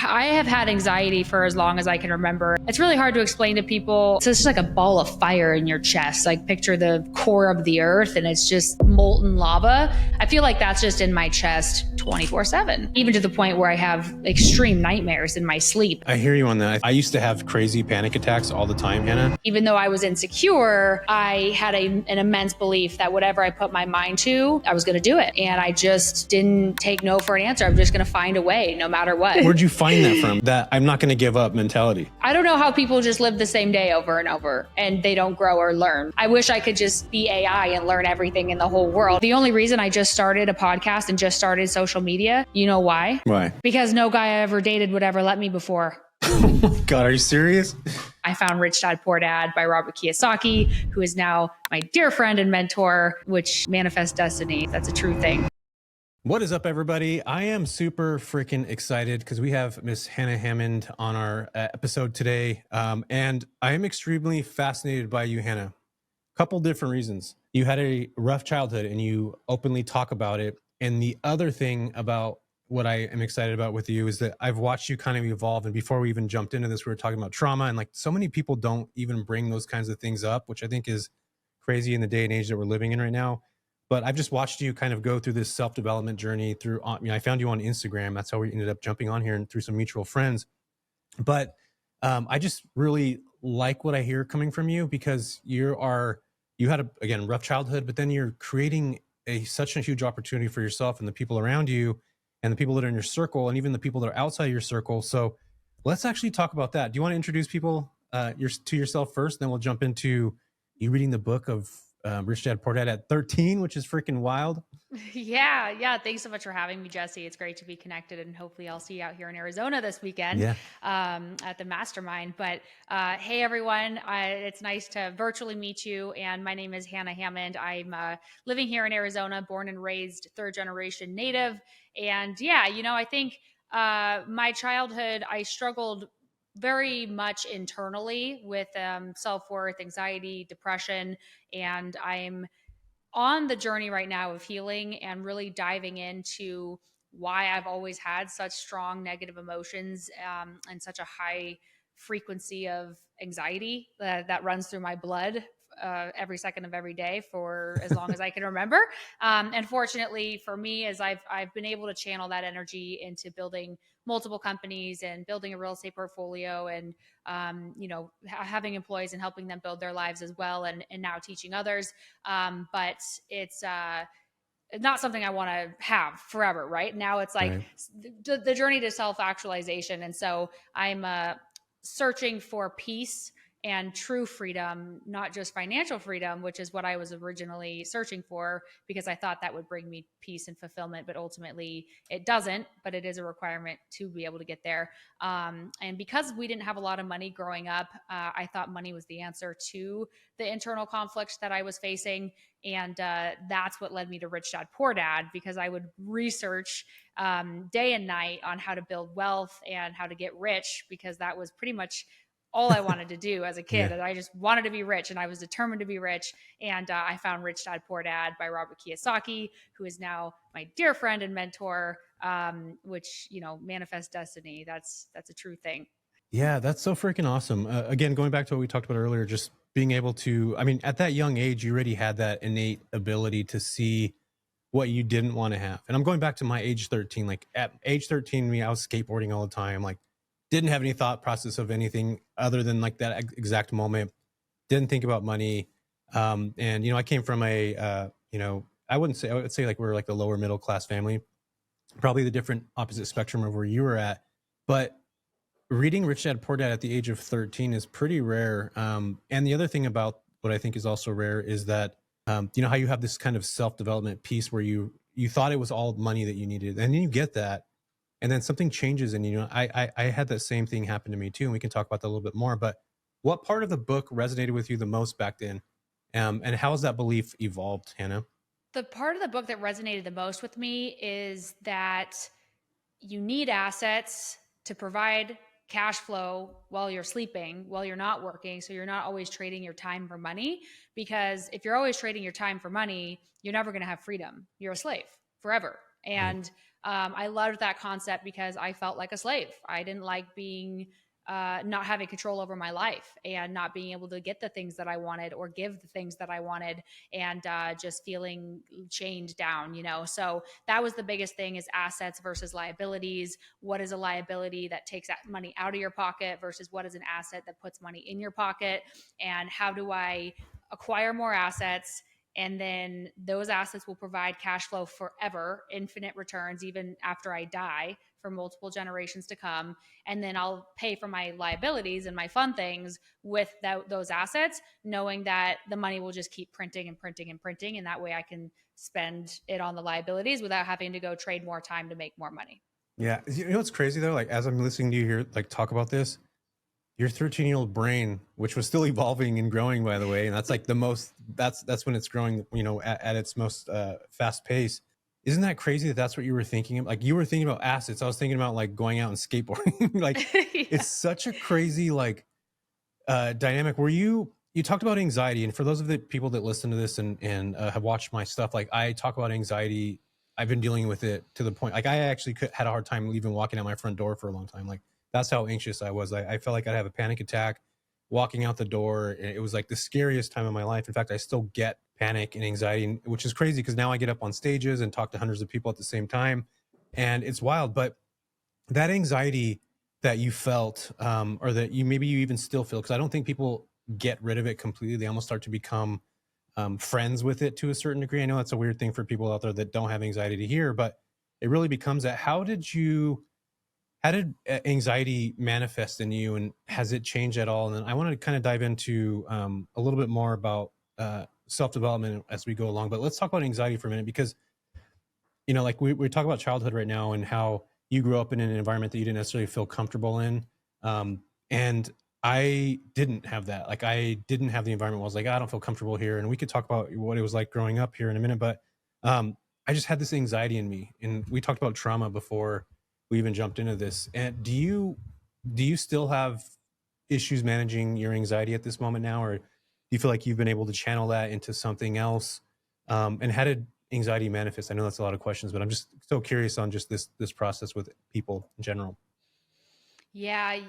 I have had anxiety for as long as I can remember. It's really hard to explain to people. It's just like a ball of fire in your chest. Like picture the core of the earth and it's just molten lava. I feel like that's just in my chest 24/7, even to the point where I have extreme nightmares in my sleep. I hear you on that. I used to have crazy panic attacks all the time, Hannah. Even though I was insecure, I had an immense belief that whatever I put my mind to, I was going to do it. And I just didn't take no for an answer. I'm just going to find a way no matter what. Where'd you find that from? That I'm not going to give up mentality. I don't know how people just live the same day over and over and they don't grow or learn. I wish I could just be AI and learn everything in the whole world. The only reason I just started a podcast and just started social media, you know why? Why? Because no guy I ever dated would ever let me before. Oh my God, are you serious? I found Rich Dad Poor Dad by Robert Kiyosaki, who is now my dear friend and mentor, which manifests destiny. That's a true thing. What is up, everybody? I am super freaking excited because we have Miss Hannah Hammond on our episode today. And I am extremely fascinated by you, Hannah. Couple different reasons. You had a rough childhood and you openly talk about it. And the other thing about what I am excited about with you is that I've watched you kind of evolve. And before we even jumped into this, we were talking about trauma, and like so many people don't even bring those kinds of things up, which I think is crazy in the day and age that we're living in right now. But I've just watched you kind of go through this self-development journey through, I found you on Instagram. That's how we ended up jumping on here and through some mutual friends. But I just really like what I hear coming from you because you had a rough childhood, but then you're creating such a huge opportunity for yourself and the people around you and the people that are in your circle and even the people that are outside your circle. So let's actually talk about that. Do you want to introduce people to yourself first? Then we'll jump into you reading the book of Rich Dad Poor Dad at 13, which is freaking wild. Yeah. Thanks so much for having me, Jesse. It's great to be connected, and hopefully I'll see you out here in Arizona this weekend at the Mastermind. But hey, everyone, it's nice to virtually meet you. And my name is Hannah Hammond. I'm living here in Arizona, born and raised third generation native. And yeah, I think my childhood, I struggled very much internally with self-worth, anxiety, depression, and I'm on the journey right now of healing and really diving into why I've always had such strong negative emotions and such a high frequency of anxiety that runs through my blood every second of every day for as long as I can remember. And fortunately for me, as I've been able to channel that energy into building multiple companies and building a real estate portfolio and having employees and helping them build their lives as well, and now teaching others. But it's not something I want to have forever. Right now, it's like the journey to self-actualization, and so I'm searching for peace and true freedom, not just financial freedom, which is what I was originally searching for because I thought that would bring me peace and fulfillment, but ultimately it doesn't, but it is a requirement to be able to get there. And because we didn't have a lot of money growing up, I thought money was the answer to the internal conflicts that I was facing. And that's what led me to Rich Dad Poor Dad, because I would research day and night on how to build wealth and how to get rich, because that was pretty much all I wanted to do as a kid. And I just wanted to be rich, and I was determined to be rich. And I found Rich Dad Poor Dad by Robert Kiyosaki, who is now my dear friend and mentor, which, manifests destiny. That's a true thing. Yeah, that's so freaking awesome. Again, going back to what we talked about earlier, just being able to, at that young age, you already had that innate ability to see what you didn't want to have. And I'm going back to my age 13, like at age 13, I was skateboarding all the time. Like, didn't have any thought process of anything other than like that exact moment. Didn't think about money. And, I came from I would say like we're like the lower middle class family, probably the different opposite spectrum of where you were at. But reading Rich Dad Poor Dad at the age of 13 is pretty rare. And the other thing about what I think is also rare is that, how you have this kind of self-development piece where you thought it was all money that you needed, and then you get that. And then something changes, and I had that same thing happen to me too, and we can talk about that a little bit more. But what part of the book resonated with you the most back then, and how has that belief evolved, Hannah? The part of the book that resonated the most with me is that you need assets to provide cash flow while you're sleeping, while you're not working, so you're not always trading your time for money. Because if you're always trading your time for money, you're never going to have freedom. You're a slave forever. And I loved that concept because I felt like a slave. I didn't like being not having control over my life and not being able to get the things that I wanted or give the things that I wanted, and just feeling chained down, you know? So that was the biggest thing, is assets versus liabilities. What is a liability that takes that money out of your pocket versus what is an asset that puts money in your pocket? And how do I acquire more assets? And then those assets will provide cash flow forever, infinite returns, even after I die, for multiple generations to come. And then I'll pay for my liabilities and my fun things with those assets, knowing that the money will just keep printing and printing and printing. And that way I can spend it on the liabilities without having to go trade more time to make more money. Yeah. You know what's crazy though? Like, as I'm listening to you here, like, talk about this, your 13-year-old brain, which was still evolving and growing, by the way, and that's like the most, that's when it's growing, you know, at its most fast pace. Isn't that crazy that that's what you were thinking of? Like, you were thinking about assets. I was thinking about like going out and skateboarding. Like, Yeah. it's such a crazy like dynamic where you talked about anxiety. And for those of the people that listen to this and have watched my stuff, like, I talk about anxiety. I've been dealing with it to the point, like, I actually had a hard time even walking out my front door for a long time. Like, that's how anxious I was. I felt like I'd have a panic attack walking out the door. It was like the scariest time of my life. In fact, I still get panic and anxiety, which is crazy because now I get up on stages and talk to hundreds of people at the same time. And it's wild. But that anxiety that you felt, or that you even still feel, because I don't think people get rid of it completely. They almost start to become friends with it to a certain degree. I know that's a weird thing for people out there that don't have anxiety to hear, but it really becomes that. How did anxiety manifest in you, and has it changed at all? And then I want to kind of dive into a little bit more about self-development as we go along, but let's talk about anxiety for a minute, because, you know, like, we talk about childhood right now and how you grew up in an environment that you didn't necessarily feel comfortable in. And I didn't have that. Like, I didn't have the environment where I was like, I don't feel comfortable here. And we could talk about what it was like growing up here in a minute, but I just had this anxiety in me. And we talked about trauma before we even jumped into this. And do you still have issues managing your anxiety at this moment now, or do you feel like you've been able to channel that into something else? And how did anxiety manifest? I know that's a lot of questions, but I'm just so curious on just this process with people in general. Yeah.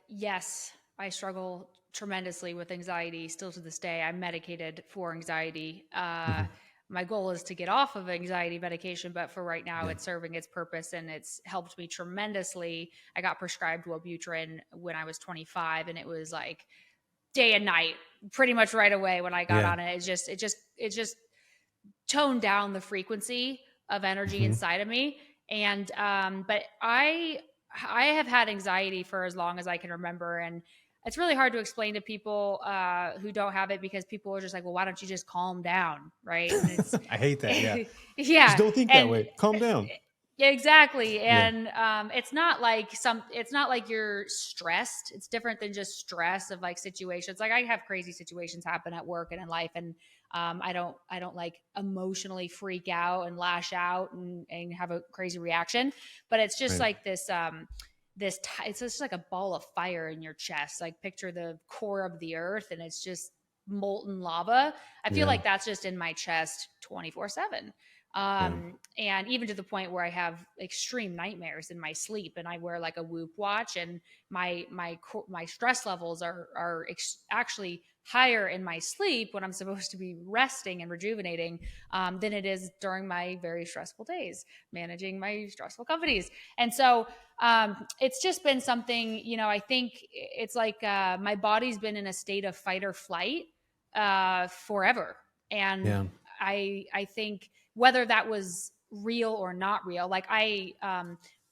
Yes, I struggle tremendously with anxiety still to this day. I'm medicated for anxiety. Mm-hmm. My goal is to get off of anxiety medication, but for right now, Yeah. it's serving its purpose and it's helped me tremendously. I got prescribed Wellbutrin when I was 25, and it was like day and night, pretty much right away when I got Yeah. on it. It just toned down the frequency of energy Mm-hmm. inside of me. And but I have had anxiety for as long as I can remember, and it's really hard to explain to people who don't have it, because people are just like, well, why don't you just calm down, right? And it's I hate that. Yeah. Just yeah, don't think that and way. Calm down. exactly. Yeah. And it's not like you're stressed. It's different than just stress of like situations. Like, I have crazy situations happen at work and in life, and I don't like emotionally freak out and lash out and have a crazy reaction. But it's just Right. like it's just like a ball of fire in your chest. Like, picture the core of the earth, and it's just molten lava. I feel Yeah. like that's just in my chest 24/7. Yeah. And even to the point where I have extreme nightmares in my sleep, and I wear like a Whoop watch, and my stress levels are actually higher in my sleep when I'm supposed to be resting and rejuvenating, than it is during my very stressful days managing my stressful companies. And so it's just been something, you know, I think it's like my body's been in a state of fight or flight forever. And Yeah. I think whether that was real or not real, like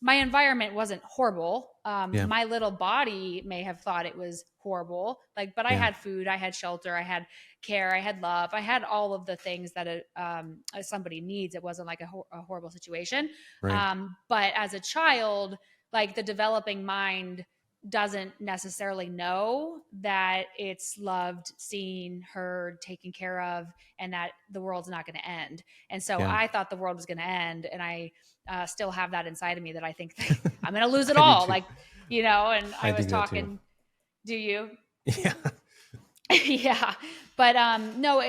my environment wasn't horrible. Yeah. My little body may have thought it was horrible, like, but I Yeah. had food, I had shelter, I had care, I had love, I had all of the things that somebody needs. It wasn't like a horrible situation. Right. But as a child, like, the developing mind doesn't necessarily know that it's loved, seen, heard, taken care of, and that the world's not going to end. And so Yeah. I thought the world was going to end, and I still have that inside of me that I think I'm going to lose it I do all. too. Like, you know, and I I was think that too. talking, do you? Yeah. Yeah. But no,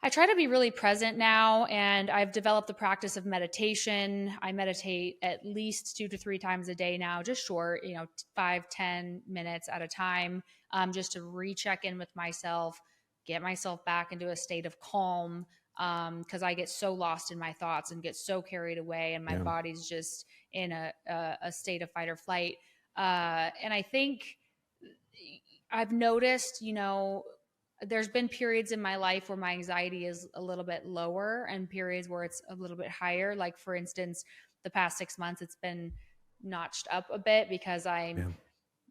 I try to be really present now, and I've developed the practice of meditation. I meditate at least 2 to 3 times a day now, just short, 5, 10 minutes at a time, just to recheck in with myself, get myself back into a state of calm. Because I get so lost in my thoughts and get so carried away, and my Yeah. body's just in a state of fight or flight. And I think I've noticed, there's been periods in my life where my anxiety is a little bit lower and periods where it's a little bit higher. Like, for instance, the past 6 months, it's been notched up a bit because I'm Yeah.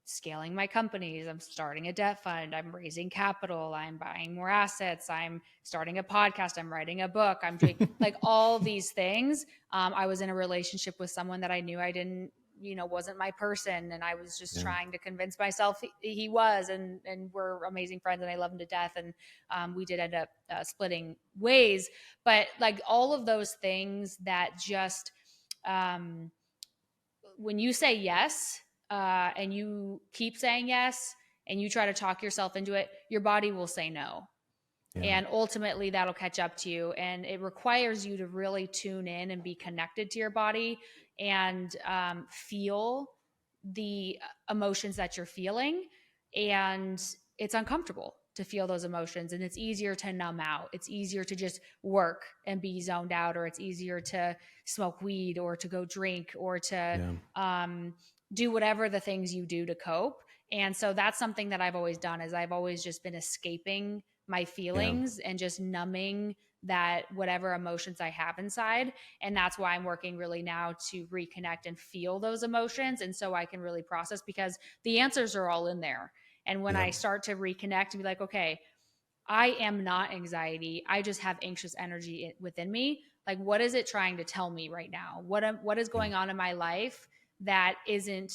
scaling my companies. I'm starting a debt fund. I'm raising capital. I'm buying more assets. I'm starting a podcast. I'm writing a book. I'm doing like all these things. I was in a relationship with someone that I knew I didn't, wasn't my person. And I was just trying to convince myself he was, and we're amazing friends and I love him to death. And we did end up splitting ways. But like all of those things that just, when you say yes, and you keep saying yes and you try to talk yourself into it, your body will say no. Yeah. And ultimately that'll catch up to you. And it requires you to really tune in and be connected to your body and feel the emotions that you're feeling. And it's uncomfortable to feel those emotions, and it's easier to numb out. It's easier to just work and be zoned out, or it's easier to smoke weed or to go drink or to do whatever the things you do to cope. And so that's something that I've always done, is I've always just been escaping my feelings and just numbing that whatever emotions I have inside. And that's why I'm working really now to reconnect and feel those emotions. And so I can really process, because the answers are all in there. And when I start to reconnect and be like, okay, I am not anxiety, I just have anxious energy within me. Like, what is it trying to tell me right now? What is going on in my life that isn't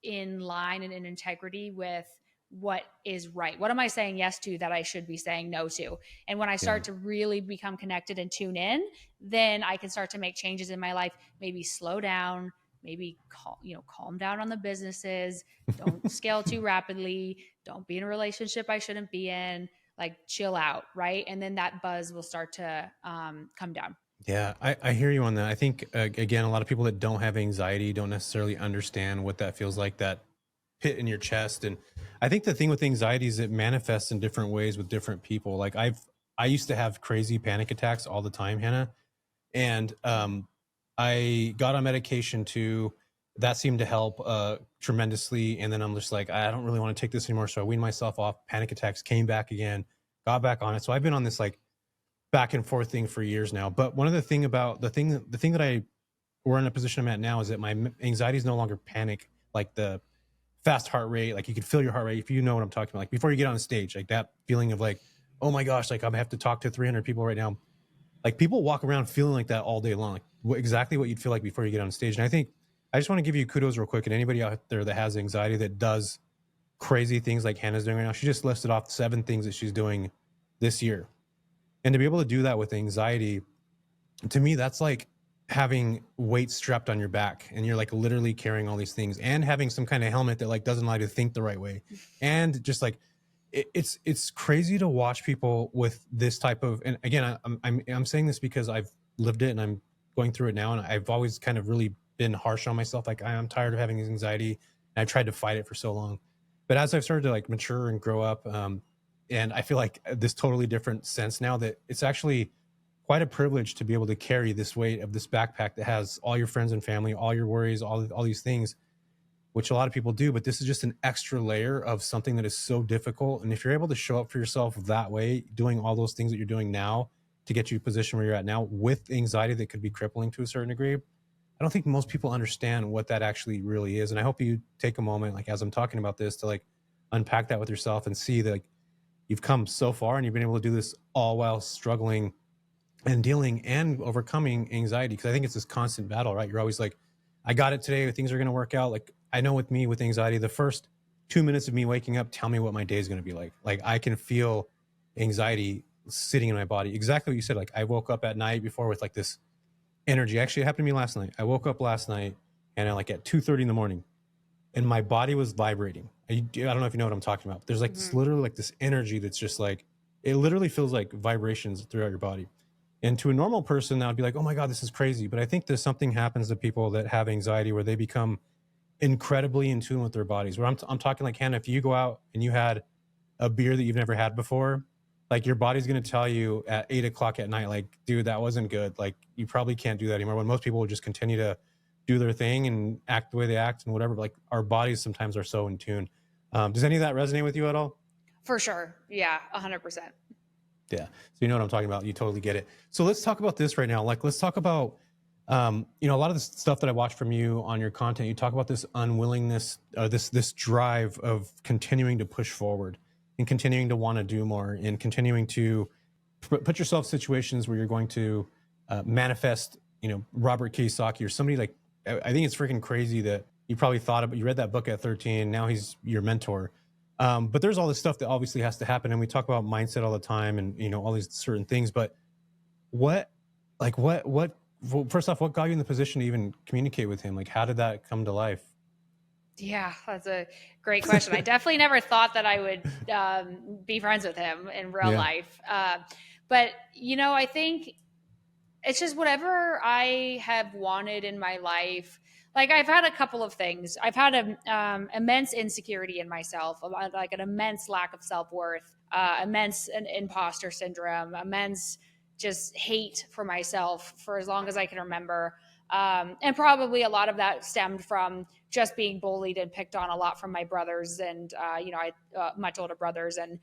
in line and in integrity with what is right? What am I saying yes to that I should be saying no to? And when I start to really become connected and tune in, then I can start to make changes in my life, maybe slow down, maybe calm down on the businesses, don't scale too rapidly, don't be in a relationship I shouldn't be in, like chill out, right? And then that buzz will start to come down. Yeah, I hear you on that. I think, again, a lot of people that don't have anxiety don't necessarily understand what that feels like, that pit in your chest. And I think the thing with anxiety is it manifests in different ways with different people. Like I used to have crazy panic attacks all the time, Hannah. And I got on medication too. That seemed to help tremendously. And then I'm just like, I don't really want to take this anymore. So I weaned myself off. Panic attacks came back again, got back on it. So I've been on this like back and forth thing for years now. But one of the thing about the thing that we're in a position I'm at now is that my anxiety is no longer panic, like the fast heart rate. Like you can feel your heart rate, if you know what I'm talking about. Like before you get on stage, like that feeling of like, oh my gosh, like I have to talk to 300 people right now. Like people walk around feeling like that all day long, like exactly what you'd feel like before you get on stage. And I think I just want to give you kudos real quick. And anybody out there that has anxiety that does crazy things like Hannah's doing right now, she just listed off 7 things that she's doing this year. And to be able to do that with anxiety, to me, that's like having weights strapped on your back and you're like literally carrying all these things and having some kind of helmet that like doesn't allow you to think the right way. And just like, it's crazy to watch people with this type of, and again, I'm saying this because I've lived it and I'm going through it now. And I've always kind of really been harsh on myself. Like I'm tired of having anxiety and I've tried to fight it for so long. But as I've started to like mature and grow up, and I feel like this totally different sense now that it's actually quite a privilege to be able to carry this weight of this backpack that has all your friends and family, all your worries, all these things, which a lot of people do. But this is just an extra layer of something that is so difficult. And if you're able to show up for yourself that way, doing all those things that you're doing now to get you a position where you're at now with anxiety that could be crippling to a certain degree, I don't think most people understand what that actually really is. And I hope you take a moment, like as I'm talking about this, to like unpack that with yourself and see that like you've come so far and you've been able to do this all while struggling and dealing and overcoming anxiety. Cause I think it's this constant battle, right? You're always like, I got it today. Things are going to work out. Like I know with me with anxiety, the first 2 minutes of me waking up, tell me what my day is going to be like. Like I can feel anxiety sitting in my body. Exactly what you said. Like I woke up at night before with like this energy. Actually, it happened to me last night. I woke up last night and like at 2:30 in the morning and my body was vibrating. I don't know if you know what I'm talking about. There's like this literally like this energy that's just like, it literally feels like vibrations throughout your body. And to a normal person, that would be like, oh my God, this is crazy. But I think there's something happens to people that have anxiety where they become incredibly in tune with their bodies. Where I'm talking like, Hannah, if you go out and you had a beer that you've never had before, like your body's going to tell you at 8 o'clock at night, like, dude, that wasn't good. Like you probably can't do that anymore. When most people will just continue to do their thing and act the way they act and whatever. But like our bodies sometimes are so in tune. Does any of that resonate with you at all? For sure. Yeah, 100%. Yeah. So you know what I'm talking about. You totally get it. So let's talk about this right now. Like, let's talk about, a lot of the stuff that I watch from you on your content. You talk about this unwillingness, this drive of continuing to push forward and continuing to want to do more and continuing to put yourself in situations where you're going to manifest, Robert Kiyosaki or somebody like, I think it's freaking crazy that you probably thought about, you read that book at 13, now he's your mentor. But there's all this stuff that obviously has to happen. And we talk about mindset all the time and, all these certain things, but first off, what got you in the position to even communicate with him? Like, how did that come to life? Yeah, that's a great question. I definitely never thought that I would be friends with him in real life. But, I think it's just whatever I have wanted in my life. Like I've had a couple of things. I've had an immense insecurity in myself, like an immense lack of self-worth, immense imposter syndrome, immense just hate for myself for as long as I can remember. And probably a lot of that stemmed from just being bullied and picked on a lot from my brothers and, I much older brothers. And,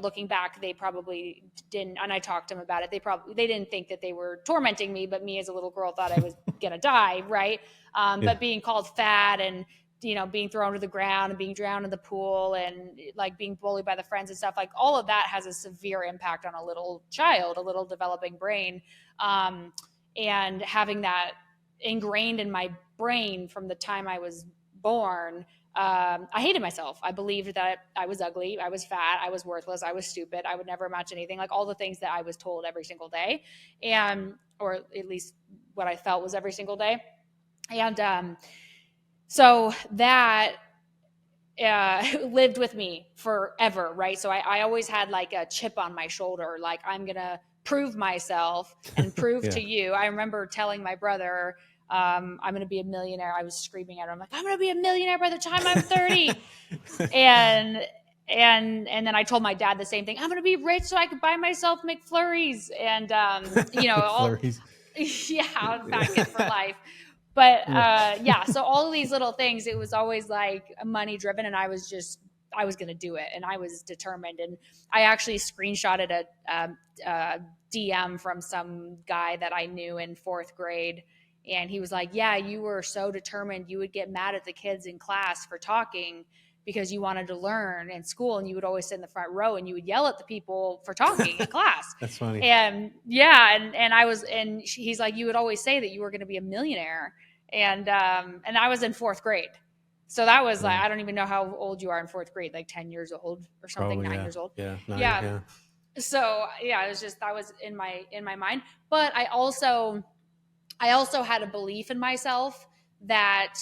looking back, they probably didn't, and I talked to them about it. They didn't think that they were tormenting me, but me as a little girl thought I was going to die. Right. But being called fat and, being thrown to the ground and being drowned in the pool and like being bullied by the friends and stuff, like all of that has a severe impact on a little child, a little developing brain. And having that ingrained in my brain from the time I was born, I hated myself. I believed that I was ugly, I was fat, I was worthless, I was stupid, I would never amount to anything, like all the things that I was told every single day, and or at least what I felt was every single day. And so that lived with me forever, right? So I always had like a chip on my shoulder, like I'm gonna prove myself and prove to you. I remember telling my brother, I'm going to be a millionaire. I was screaming at him, like, I'm going to be a millionaire by the time I'm 30. and then I told my dad the same thing. I'm going to be rich so I could buy myself McFlurries and, McFlurries. Back in for life. But so all of these little things, it was always like money driven, and I was going to do it, and I was determined. And I actually screenshotted a DM from some guy that I knew in 4th grade. And he was like, yeah, you were so determined. You would get mad at the kids in class for talking because you wanted to learn in school. And you would always sit in the front row and you would yell at the people for talking in class. That's funny. And he's like, you would always say that you were going to be a millionaire. And I was in 4th grade. So that was like, I don't even know how old you are in 4th grade, like 10 years old or something, Probably, 9 years old. Yeah. 9, yeah. So it was just, that was in my mind. But I also had a belief in myself that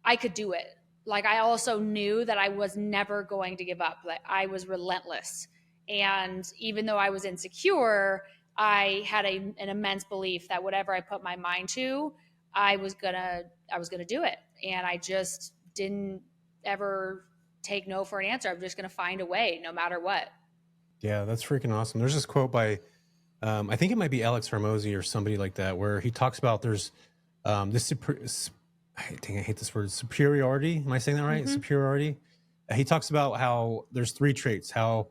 I could do it. Like I also knew that I was never going to give up. Like I was relentless. And even though I was insecure, I had an immense belief that whatever I put my mind to, I was gonna do it. And I just didn't ever take no for an answer. I'm just gonna find a way no matter what. Yeah, that's freaking awesome. There's this quote by I think it might be Alex Hormozy or somebody like that, where he talks about there's I hate this word, superiority. Am I saying that right? Mm-hmm. Superiority. He talks about how there's 3 traits, how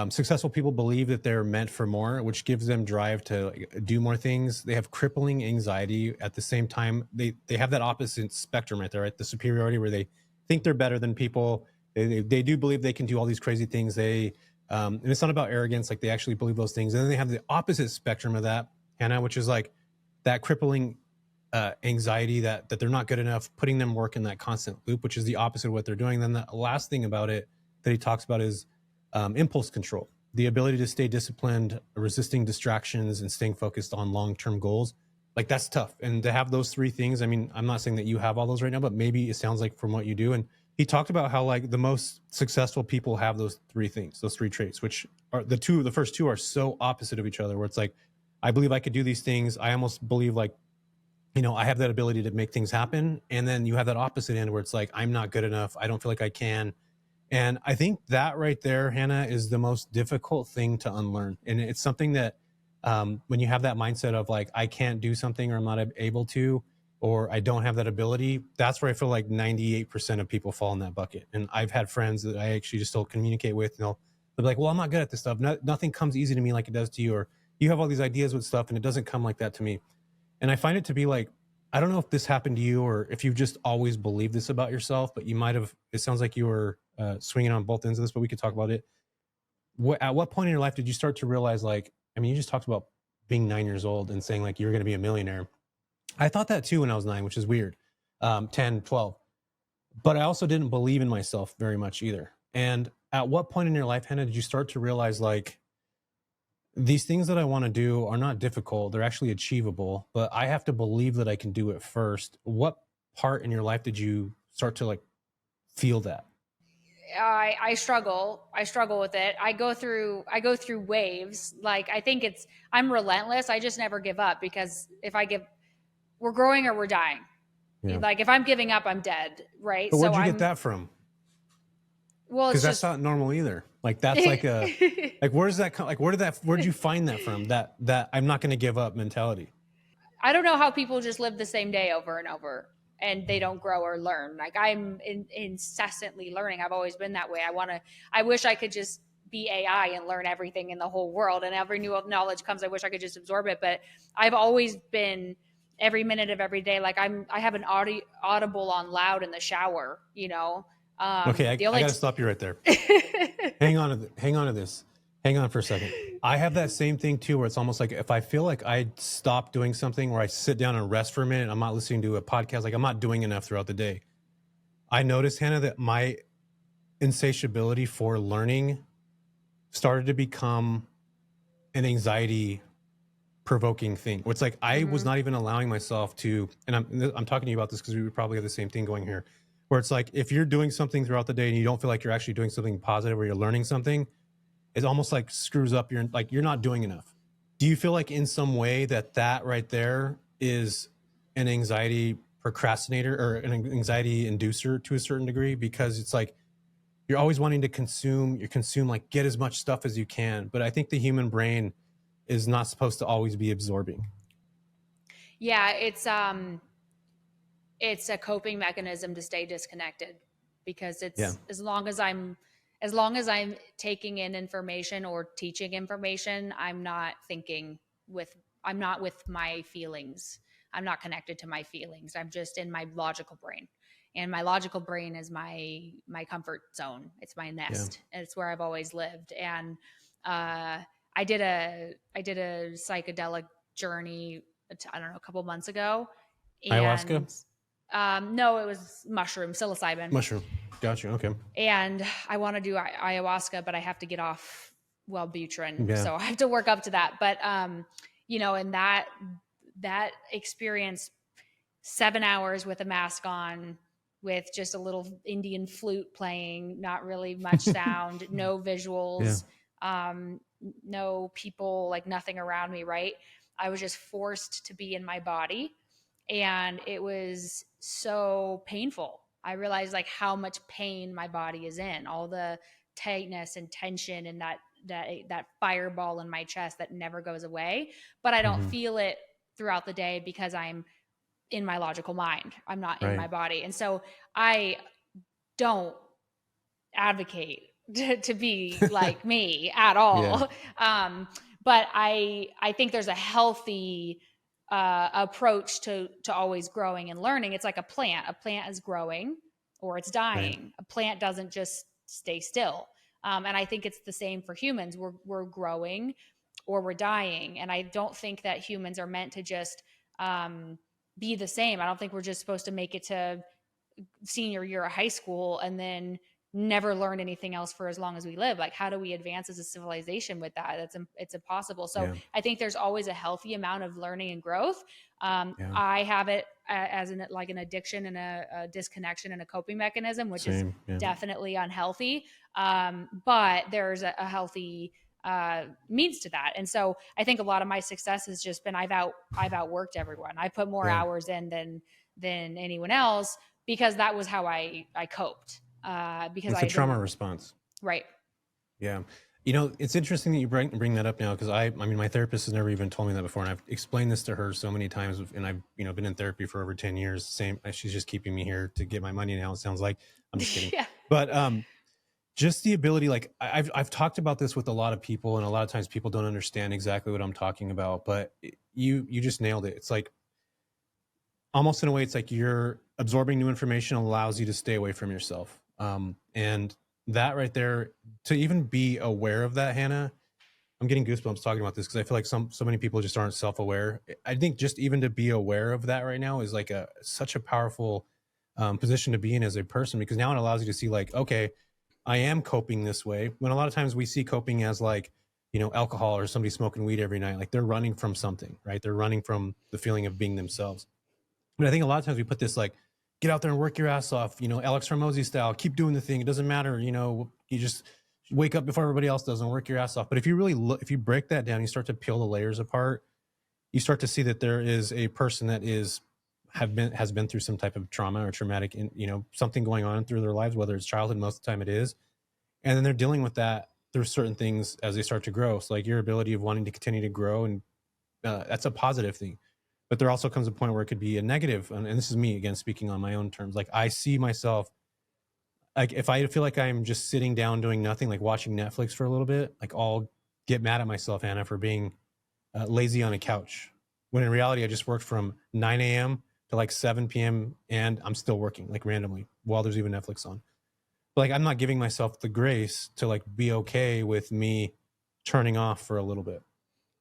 successful people believe that they're meant for more, which gives them drive to do more things. They have crippling anxiety. At the same time, they have that opposite spectrum right there, right? The superiority where they think they're better than people. They do believe they can do all these crazy things. And it's not about arrogance, like they actually believe those things. And then they have the opposite spectrum of that, Hannah, which is like that crippling anxiety that they're not good enough, putting them work in that constant loop, which is the opposite of what they're doing. Then the last thing about it that he talks about is impulse control, the ability to stay disciplined, resisting distractions, and staying focused on long-term goals. Like that's tough. And to have those 3 things, I mean, I'm not saying that you have all those right now, but maybe it sounds like from what you do. And he talked about how like the most successful people have those three things, those three traits, which are the first two are so opposite of each other, where it's like, I believe I could do these things. I almost believe like, I have that ability to make things happen. And then you have that opposite end where it's like, I'm not good enough. I don't feel like I can. And I think that right there, Hannah, is the most difficult thing to unlearn. And it's something that when you have that mindset of like, I can't do something or I'm not able to, or I don't have that ability, that's where I feel like 98% of people fall in that bucket. And I've had friends that I actually just still communicate with, and they'll be like, well, I'm not good at this stuff. Nothing comes easy to me like it does to you. Or you have all these ideas with stuff and it doesn't come like that to me. And I find it to be like, I don't know if this happened to you or if you've just always believed this about yourself, but you might have, it sounds like you were swinging on both ends of this, but we could talk about it. At what point in your life did you start to realize, like, I mean, you just talked about being 9 years old and saying like, you're going to be a millionaire. I thought that too when I was 9, which is weird. 10, 12. But I also didn't believe in myself very much either. And at what point in your life, Hannah, did you start to realize like, these things that I want to do are not difficult. They're actually achievable, but I have to believe that I can do it first. What part in your life did you start to like feel that? I struggle. I struggle with it. I go through waves. Like I'm relentless. I just never give up, because if I give, we're growing or we're dying. Yeah. Like if I'm giving up, I'm dead. Right. But where'd you get that from? Well, because that's not normal either. Like that's like a like where's that come? Like where'd you find that from? That I'm not going to give up mentality. I don't know how people just live the same day over and over and they don't grow or learn. Like I'm incessantly learning. I've always been that way. I wish I could just be AI and learn everything in the whole world, and every new knowledge comes, I wish I could just absorb it. But I've always been, every minute of every day, like I have an audible on loud in the shower, Okay, I got to stop you right there. Hang on to this. Hang on for a second. I have that same thing too, where it's almost like if I feel like I stop doing something, where I sit down and rest for a minute, I'm not listening to a podcast, like I'm not doing enough throughout the day. I noticed, Hannah, that my insatiability for learning started to become an anxiety provoking thing. It's like I was not even allowing myself to, and I'm talking to you about this because we would probably have the same thing going here, where it's like if you're doing something throughout the day and you don't feel like you're actually doing something positive or you're learning something, it almost like screws up your, like you're not doing enough. Do you feel like in some way that right there is an anxiety procrastinator or an anxiety inducer to a certain degree? Because it's like you're always wanting to consume, like get as much stuff as you can. But I think the human brain is not supposed to always be absorbing. Yeah, it's a coping mechanism to stay disconnected, because as long as I'm taking in information or teaching information, I'm not with my feelings. I'm not connected to my feelings. I'm just in my logical brain. And my logical brain is my comfort zone. It's my nest. And it's where I've always lived. And I did a psychedelic journey, I don't know, a couple months ago. And ayahuasca? No, it was psilocybin. Mushroom. Gotcha. Okay. And I want to do ayahuasca, but I have to get off Wellbutrin. So I have to work up to that. But, and that experience, 7 hours with a mask on, with just a little Indian flute playing, not really much sound, no visuals, no people, like nothing around me. Right. I was just forced to be in my body. And it was so painful. I realized like how much pain my body is in, all the tightness and tension and that fireball in my chest that never goes away. But I don't feel it throughout the day because I'm in my logical mind. I'm not in my body. And so I don't advocate to be like me at all. But I think there's a healthy approach to always growing and learning. It's like a plant. A plant is growing or it's dying. A plant doesn't just stay still. And I think it's the same for humans. We're growing or we're dying. And I don't think that humans are meant to just be the same. I don't think we're just supposed to make it to senior year of high school and then never learn anything else for as long as we live. Like, how do we advance as a civilization with that? It's impossible. So I think there's always a healthy amount of learning and growth. I have it as like an addiction and a disconnection and a coping mechanism, which is Same. Yeah. definitely unhealthy. But there's a healthy means to that. And so I think a lot of my success has just been I've outworked everyone. I put more hours in than anyone else because that was how I coped. Because It's a trauma response. Right. Yeah. You know, it's interesting that you bring that up now, because I mean, my therapist has never even told me that before, and I've explained this to her so many times, and I've been in therapy for over 10 years. Same, she's just keeping me here to get my money now. It sounds like. I'm just kidding. Yeah. But just the ability, like I've talked about this with a lot of people, and a lot of times people don't understand exactly what I'm talking about. But you just nailed it. It's like, almost in a way, it's like you're absorbing new information allows you to stay away from yourself. And that right there, to even be aware of that, Hannah, I'm getting goosebumps talking about this, because I feel like so many people just aren't self-aware. I think just even to be aware of that right now is like such a powerful position to be in as a person, because now it allows you to see like, okay, I am coping this way. When a lot of times we see coping as like, alcohol or somebody smoking weed every night, like they're running from something, right? They're running from the feeling of being themselves. But I think a lot of times we put this like, get out there and work your ass off, Alex Hormozy style, keep doing the thing. It doesn't matter. You just wake up before everybody else does and work your ass off. But if you really look, if you break that down, you start to peel the layers apart, you start to see that there is a person that has been through some type of trauma or traumatic, something going on through their lives, whether it's childhood, most of the time it is. And then they're dealing with that through certain things as they start to grow. So like your ability of wanting to continue to grow, and that's a positive thing. But there also comes a point where it could be a negative. And this is me again, speaking on my own terms. Like I see myself, like if I feel like I'm just sitting down doing nothing, like watching Netflix for a little bit, like I'll get mad at myself, Anna, for being lazy on a couch. When in reality, I just worked from 9 a.m. to like 7 p.m. and I'm still working like randomly while there's even Netflix on. But like I'm not giving myself the grace to like be okay with me turning off for a little bit.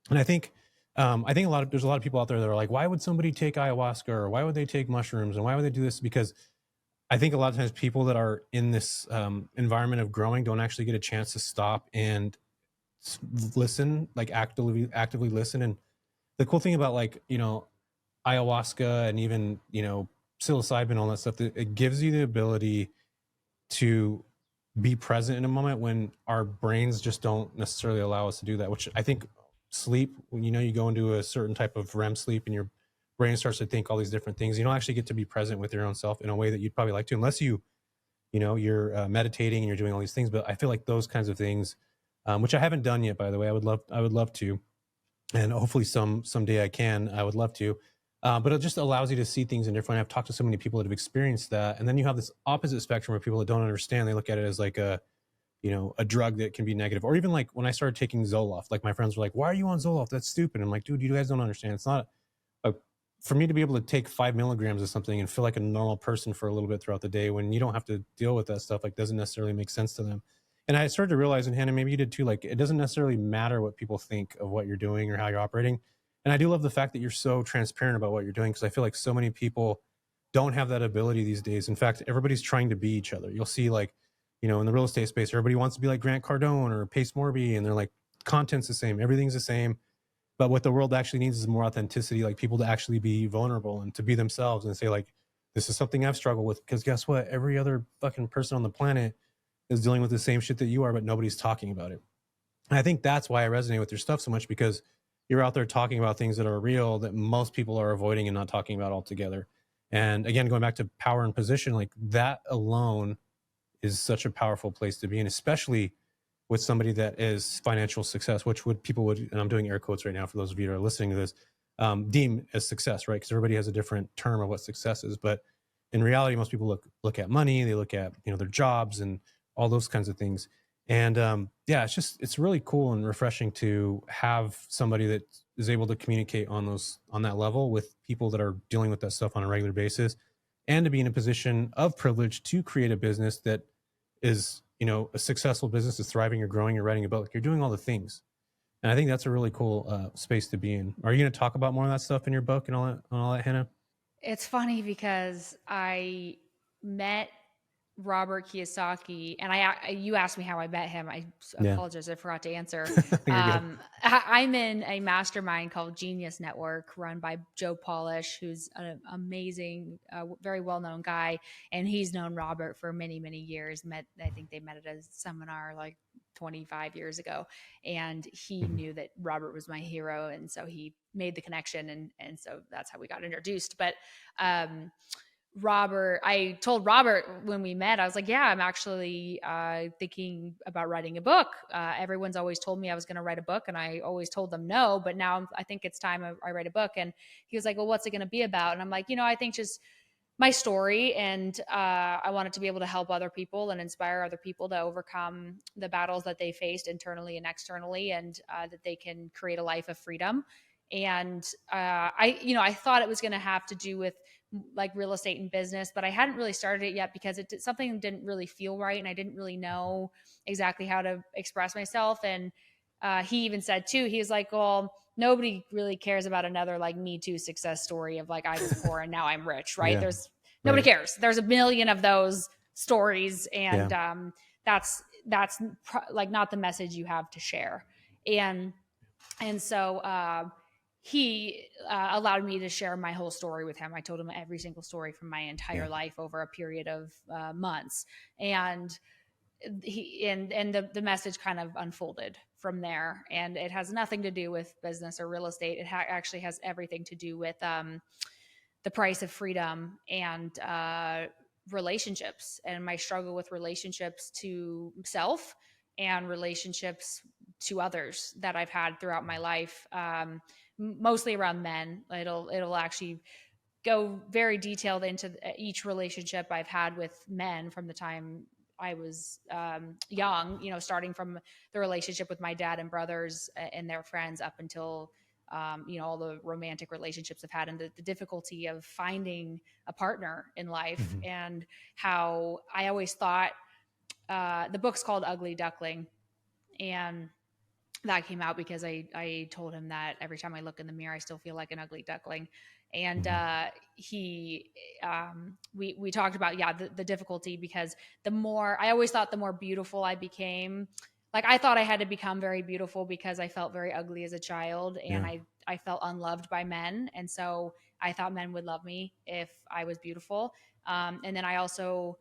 And I think there's a lot of people out there that are like, why would somebody take ayahuasca, or why would they take mushrooms, and why would they do this? Because I think a lot of times people that are in this environment of growing don't actually get a chance to stop and listen, like actively listen. And the cool thing about like, ayahuasca and even, psilocybin, all that stuff, that it gives you the ability to be present in a moment when our brains just don't necessarily allow us to do that, which I think sleep, when you go into a certain type of REM sleep and your brain starts to think all these different things, you don't actually get to be present with your own self in a way that you'd probably like to, unless you're meditating and you're doing all these things. But I feel like those kinds of things, which I haven't done yet, by the way, I would love to, and hopefully someday I would love to. But it just allows you to see things in different. I've talked to so many people that have experienced that, and then you have this opposite spectrum where people that don't understand, they look at it as like a drug that can be negative. Or even like when I started taking Zoloft, like my friends were like, why are you on Zoloft? That's stupid. I'm like, dude, you guys don't understand. It's not for me to be able to take 5 milligrams of something and feel like a normal person for a little bit throughout the day, when you don't have to deal with that stuff, like doesn't necessarily make sense to them. And I started to realize, and Hannah, maybe you did too, like it doesn't necessarily matter what people think of what you're doing or how you're operating. And I do love the fact that you're so transparent about what you're doing, because I feel like so many people don't have that ability these days. In fact, everybody's trying to be each other. You'll see like, in the real estate space, everybody wants to be like Grant Cardone or Pace Morby, and they're like, content's the same, everything's the same. But what the world actually needs is more authenticity, like people to actually be vulnerable and to be themselves and say like, this is something I've struggled with. Because guess what? Every other fucking person on the planet is dealing with the same shit that you are, but nobody's talking about it. And I think that's why I resonate with your stuff so much, because you're out there talking about things that are real that most people are avoiding and not talking about altogether. And again, going back to power and position, like that alone is such a powerful place to be in, especially with somebody that is financial success, which people would, and I'm doing air quotes right now for those of you that are listening to this, deem as success, right? Because everybody has a different term of what success is. But in reality, most people look at money, they look at, their jobs and all those kinds of things. And it's really cool and refreshing to have somebody that is able to communicate on that level with people that are dealing with that stuff on a regular basis, and to be in a position of privilege to create a business that is, a successful business, is thriving, you're growing, you're writing a book, you're doing all the things. And I think that's a really cool space to be in. Are you going to talk about more of that stuff in your book and all that, Hannah? It's funny because I met Robert Kiyosaki, and you asked me how I met him. I Yeah. apologize, I forgot to answer. You're good. I'm in a mastermind called Genius Network, run by Joe Polish, who's an amazing, very well-known guy, and he's known Robert for many, many years. I think they met at a seminar like 25 years ago, and he knew that Robert was my hero, and so he made the connection, and so that's how we got introduced. But I told Robert when we met, I was like, yeah, I'm actually thinking about writing a book. Everyone's always told me I was going to write a book, and I always told them no, but now I think it's time I write a book. And he was like, well, what's it going to be about? And I'm like, I think just my story, and I wanted to be able to help other people and inspire other people to overcome the battles that they faced internally and externally, and that they can create a life of freedom. And I thought it was going to have to do with like real estate and business, but I hadn't really started it yet because something didn't really feel right, and I didn't really know exactly how to express myself. And he even said too, he was like, well, nobody really cares about another like Me Too success story of like, I was poor and now I'm rich, right? Yeah. Nobody Right. cares. There's a million of those stories, and Yeah. that's like not the message you have to share. And so he allowed me to share my whole story with him. I told him every single story from my entire Yeah. life over a period of months, and the message kind of unfolded from there. And it has nothing to do with business or real estate. It actually has everything to do with the price of freedom and relationships, and my struggle with relationships to self and relationships to others that I've had throughout my life, mostly around men. It'll actually go very detailed into each relationship I've had with men from the time I was young, starting from the relationship with my dad and brothers and their friends up until all the romantic relationships I've had, and the difficulty of finding a partner in life, Mm-hmm. and how I always thought the book's called Ugly Duckling. And that came out because I told him that every time I look in the mirror, I still feel like an ugly duckling. And we talked about, the difficulty, because I always thought the more beautiful I became, like I thought I had to become very beautiful because I felt very ugly as a child, and Yeah. I felt unloved by men. And so I thought men would love me if I was beautiful. And then I also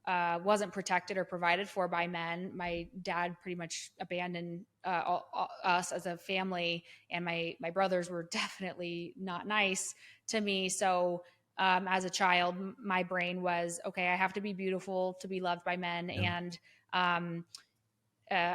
wasn't protected or provided for by men. My dad pretty much abandoned us as a family, and my brothers were definitely not nice to me. So as a child, my brain was, okay, I have to be beautiful to be loved by men, Yeah. and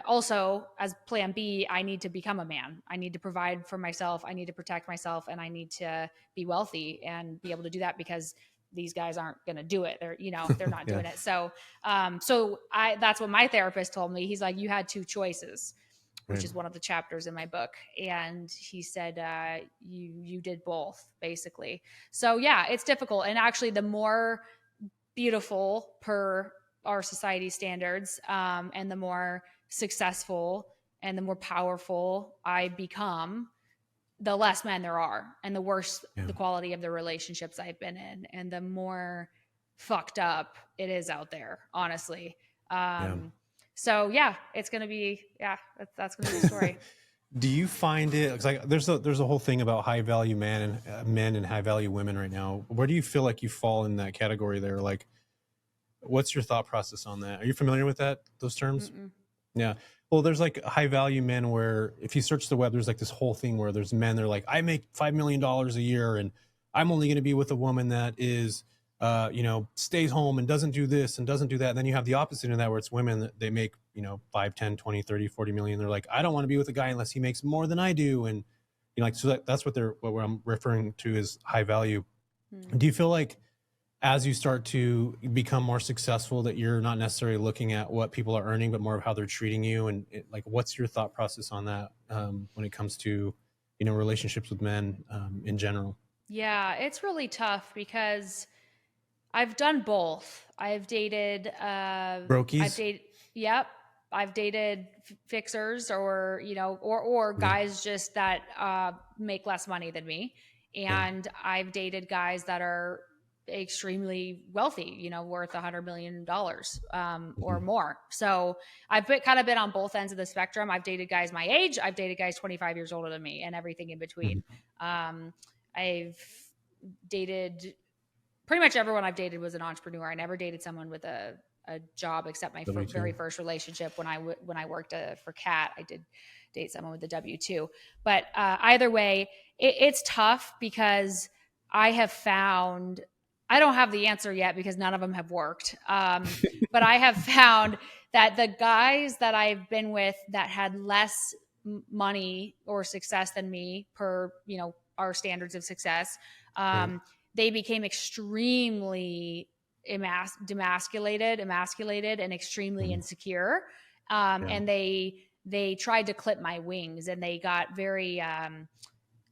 also as plan B, I need to become a man. I need to provide for myself. I need to protect myself, and I need to be wealthy and be able to do that because these guys aren't going to do it. They're not Yeah. doing it. So that's what my therapist told me. He's like, you had two choices, which Right. is one of the chapters in my book. And he said, you did both, basically. So yeah, it's difficult. And actually the more beautiful per our society standards, and the more successful and the more powerful I become, the less men there are, and the worse Yeah. the quality of the relationships I've been in, and the more fucked up it is out there, honestly. Yeah. So yeah, it's gonna be that's gonna be the story. Do you find it, it's like there's a whole thing about high value men and high value women right now? Where do you feel like you fall in that category there? Like, what's your thought process on that? Are you familiar with those terms? Mm-mm. Yeah. Well, there's like high value men where if you search the web, there's like this whole thing where there's men, they're like, I make $5 million a year and I'm only going to be with a woman that is, stays home and doesn't do this and doesn't do that. And then you have the opposite of that, where it's women that they make, 5, 10, 20, 30, 40 million. They're like, I don't want to be with a guy unless he makes more than I do. And so that's what I'm referring to as high value. Mm. Do you feel like as you start to become more successful that you're not necessarily looking at what people are earning, but more of how they're treating you? And what's your thought process on that when it comes to, relationships with men in general? Yeah, it's really tough because I've done both. I've dated, Brokies? yep. I've dated fixers, or, or Yeah. guys just that make less money than me. Yeah. And I've dated guys that are extremely wealthy, you know, worth $100 million or more. So I've kind of been on both ends of the spectrum. I've dated guys my age. I've dated guys 25 years older than me and everything in between. I've dated pretty much everyone I've dated was an entrepreneur. I never dated someone with a job except my very first relationship when I worked for Cat. I did date someone with a W-2. But either way, it's tough because I have found, I don't have the answer yet because none of them have worked. But I have found that the guys that I've been with that had less money or success than me per, you know, our standards of success, they became extremely emasculated and extremely insecure. And they tried to clip my wings, and they got very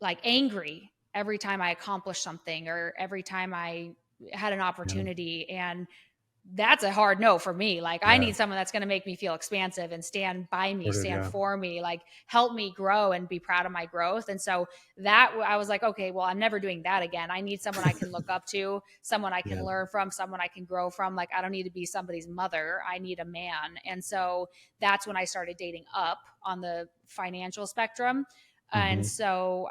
like angry every time I accomplished something or every time I had an opportunity. And that's a hard no for me. Like I need someone that's going to make me feel expansive and stand by me, stand for me, like help me grow and be proud of my growth. And so that I was like, okay, well, I'm never doing that again. I need someone I can look up to, someone I can learn from, someone I can grow from. Like I don't need to be somebody's mother. I need a man. And so that's when I started dating up on the financial spectrum. And so,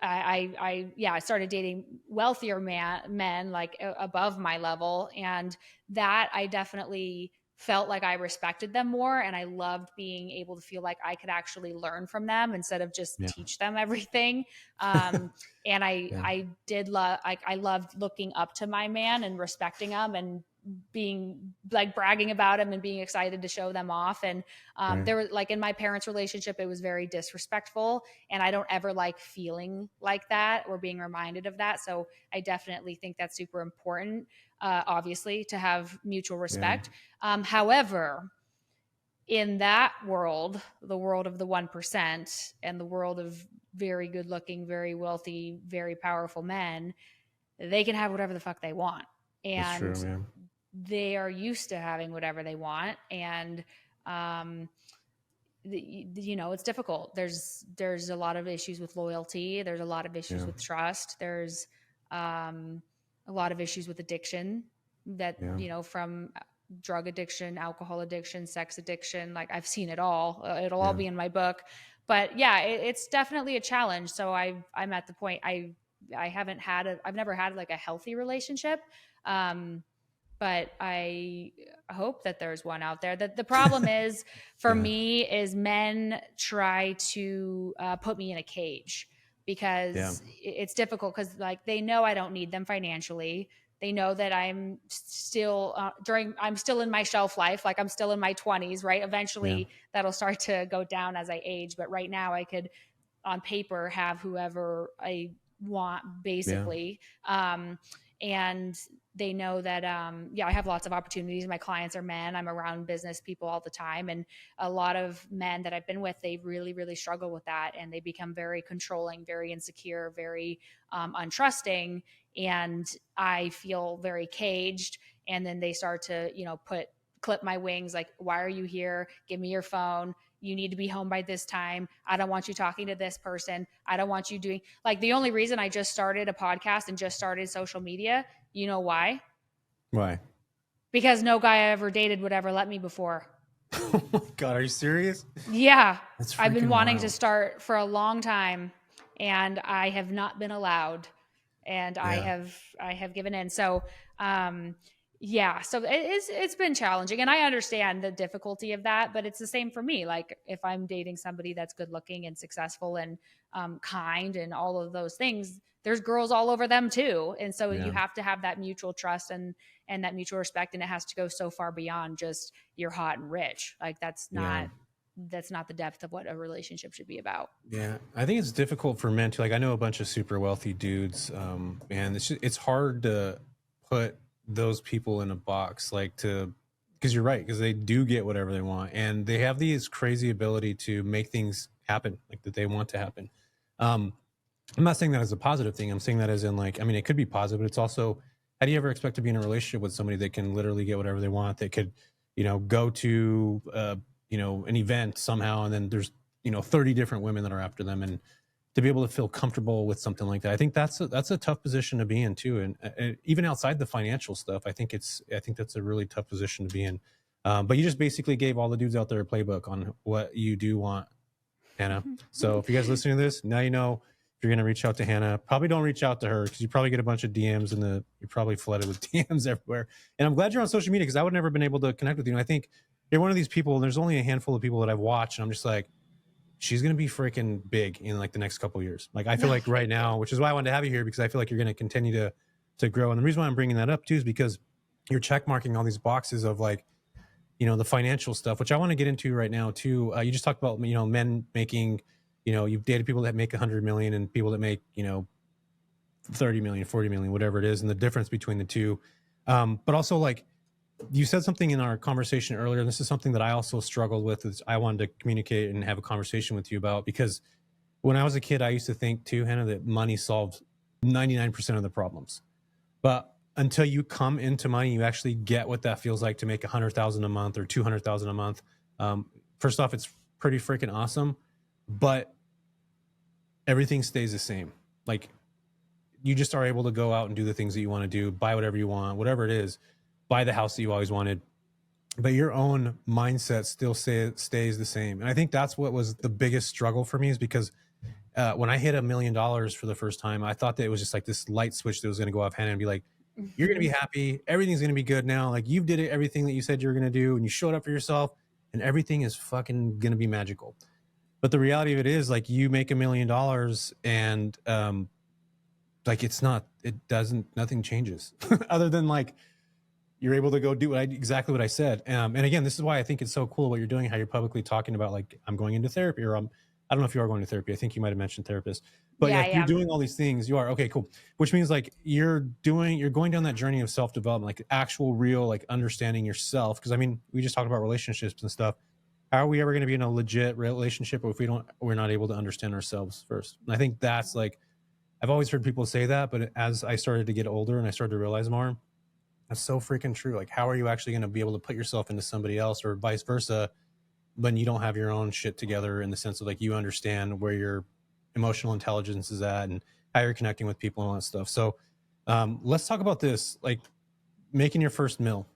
I started dating wealthier men like above my level. And that I definitely felt like I respected them more. And I loved being able to feel like I could actually learn from them instead of just teach them everything. And I did love, I loved looking up to my man and respecting him and being like bragging about him and being excited to show them off. And there was like in my parents' relationship, it was very disrespectful, and I don't ever like feeling like that or being reminded of that. So I definitely think that's super important, obviously, to have mutual respect. However, in that world, the world of the 1% and the world of very good looking, very wealthy, very powerful men, they can have whatever the fuck they want. And that's true, they are used to having whatever they want. And, you know, it's difficult. There's a lot of issues with loyalty. There's a lot of issues with trust. There's a lot of issues with addiction that, you know, from drug addiction, alcohol addiction, sex addiction. Like I've seen it all. It'll all be in my book. But yeah, it's definitely a challenge. So I'm at the point I've never had like a healthy relationship. But I hope that there's one out there. The problem is for me is men try to put me in a cage because it's difficult because like they know I don't need them financially. They know that I'm still I'm still in my shelf life. Like I'm still in my 20s, right? Eventually that'll start to go down as I age. But right now I could on paper have whoever I want basically. And they know that, I have lots of opportunities. My clients are men. I'm around business people all the time. And a lot of men that I've been with, they really, really struggle with that. And they become very controlling, very insecure, very untrusting. And I feel very caged. And then they start to, you know, clip my wings. Like, why are you here? Give me your phone. You need to be home by this time. I don't want you talking to this person. I don't want you doing like the only reason I just started a podcast and just started social media. You know why? Why? Because no guy I ever dated would ever let me before. Oh my God. Are you serious? Yeah. I've been wanting to start for a long time and I have not been allowed and I have given in. So, so it's been challenging and I understand the difficulty of that, but it's the same for me. Like if I'm dating somebody that's good looking and successful and kind and all of those things, there's girls all over them too. And so you have to have that mutual trust and that mutual respect. And it has to go so far beyond just you're hot and rich. Like that's not the depth of what a relationship should be about. Yeah. I think it's difficult for men to like, I know a bunch of super wealthy dudes and it's hard to put those people in a box, like because you're right, because they do get whatever they want and they have these crazy ability to make things happen like that they want to happen. I'm not saying that as a positive thing. I'm saying that as in like, I mean, it could be positive, but it's also, how do you ever expect to be in a relationship with somebody that can literally get whatever they want? They could, you know, go to, an event somehow and then there's, 30 different women that are after them. And to be able to feel comfortable with something like that. I think that's a tough position to be in too. And even outside the financial stuff, I think that's a really tough position to be in. But you just basically gave all the dudes out there a playbook on what you do want, Hannah. So if you guys listening to this, now you know if you're going to reach out to Hannah, probably don't reach out to her because you probably get a bunch of DMs and you're probably flooded with DMs everywhere. And I'm glad you're on social media because I would never been able to connect with you. And I think you're one of these people, and there's only a handful of people that I've watched, and I'm just like, she's going to be freaking big in like the next couple of years. Like I feel like right now, which is why I wanted to have you here, because I feel like you're going to continue to grow. And the reason why I'm bringing that up too is because you're check marking all these boxes of like, the financial stuff, which I want to get into right now too. You just talked about, men making, you've dated people that make 100 million and people that make, 30 million, 40 million, whatever it is. And the difference between the two. But also like, you said something in our conversation earlier, and this is something that I also struggled with, is I wanted to communicate and have a conversation with you about, because when I was a kid, I used to think too, Hannah, that money solved 99% of the problems. But until you come into money, you actually get what that feels like to make 100,000 a month or 200,000 a month. First off, it's pretty freaking awesome, but everything stays the same. Like you just are able to go out and do the things that you want to do, buy whatever you want, whatever it is, buy the house that you always wanted, but your own mindset still stays the same. And I think that's what was the biggest struggle for me, is because when I hit $1 million for the first time, I thought that it was just like this light switch that was going to go off, Hannah, and be like, you're going to be happy. Everything's going to be good now. Like you did everything that you said you were going to do, and you showed up for yourself, and everything is fucking going to be magical. But the reality of it is, like, you make $1 million and like nothing changes other than like, you're able to go do exactly what I said. And again, this is why I think it's so cool what you're doing, how you're publicly talking about, like, I'm going into therapy, or I don't know if you are going to therapy. I think you might've mentioned therapist, but yeah, you're doing all these things. You are. Okay, cool. Which means like you're going down that journey of self-development, like actual real, like understanding yourself. Cause I mean, we just talked about relationships and stuff. How are we ever going to be in a legit relationship if we're not able to understand ourselves first? And I think that's like, I've always heard people say that, but as I started to get older and I started to realize more, that's so freaking true. Like, how are you actually going to be able to put yourself into somebody else, or vice versa, when you don't have your own shit together, in the sense of like, you understand where your emotional intelligence is at and how you're connecting with people and all that stuff. So let's talk about this, like making your first mill.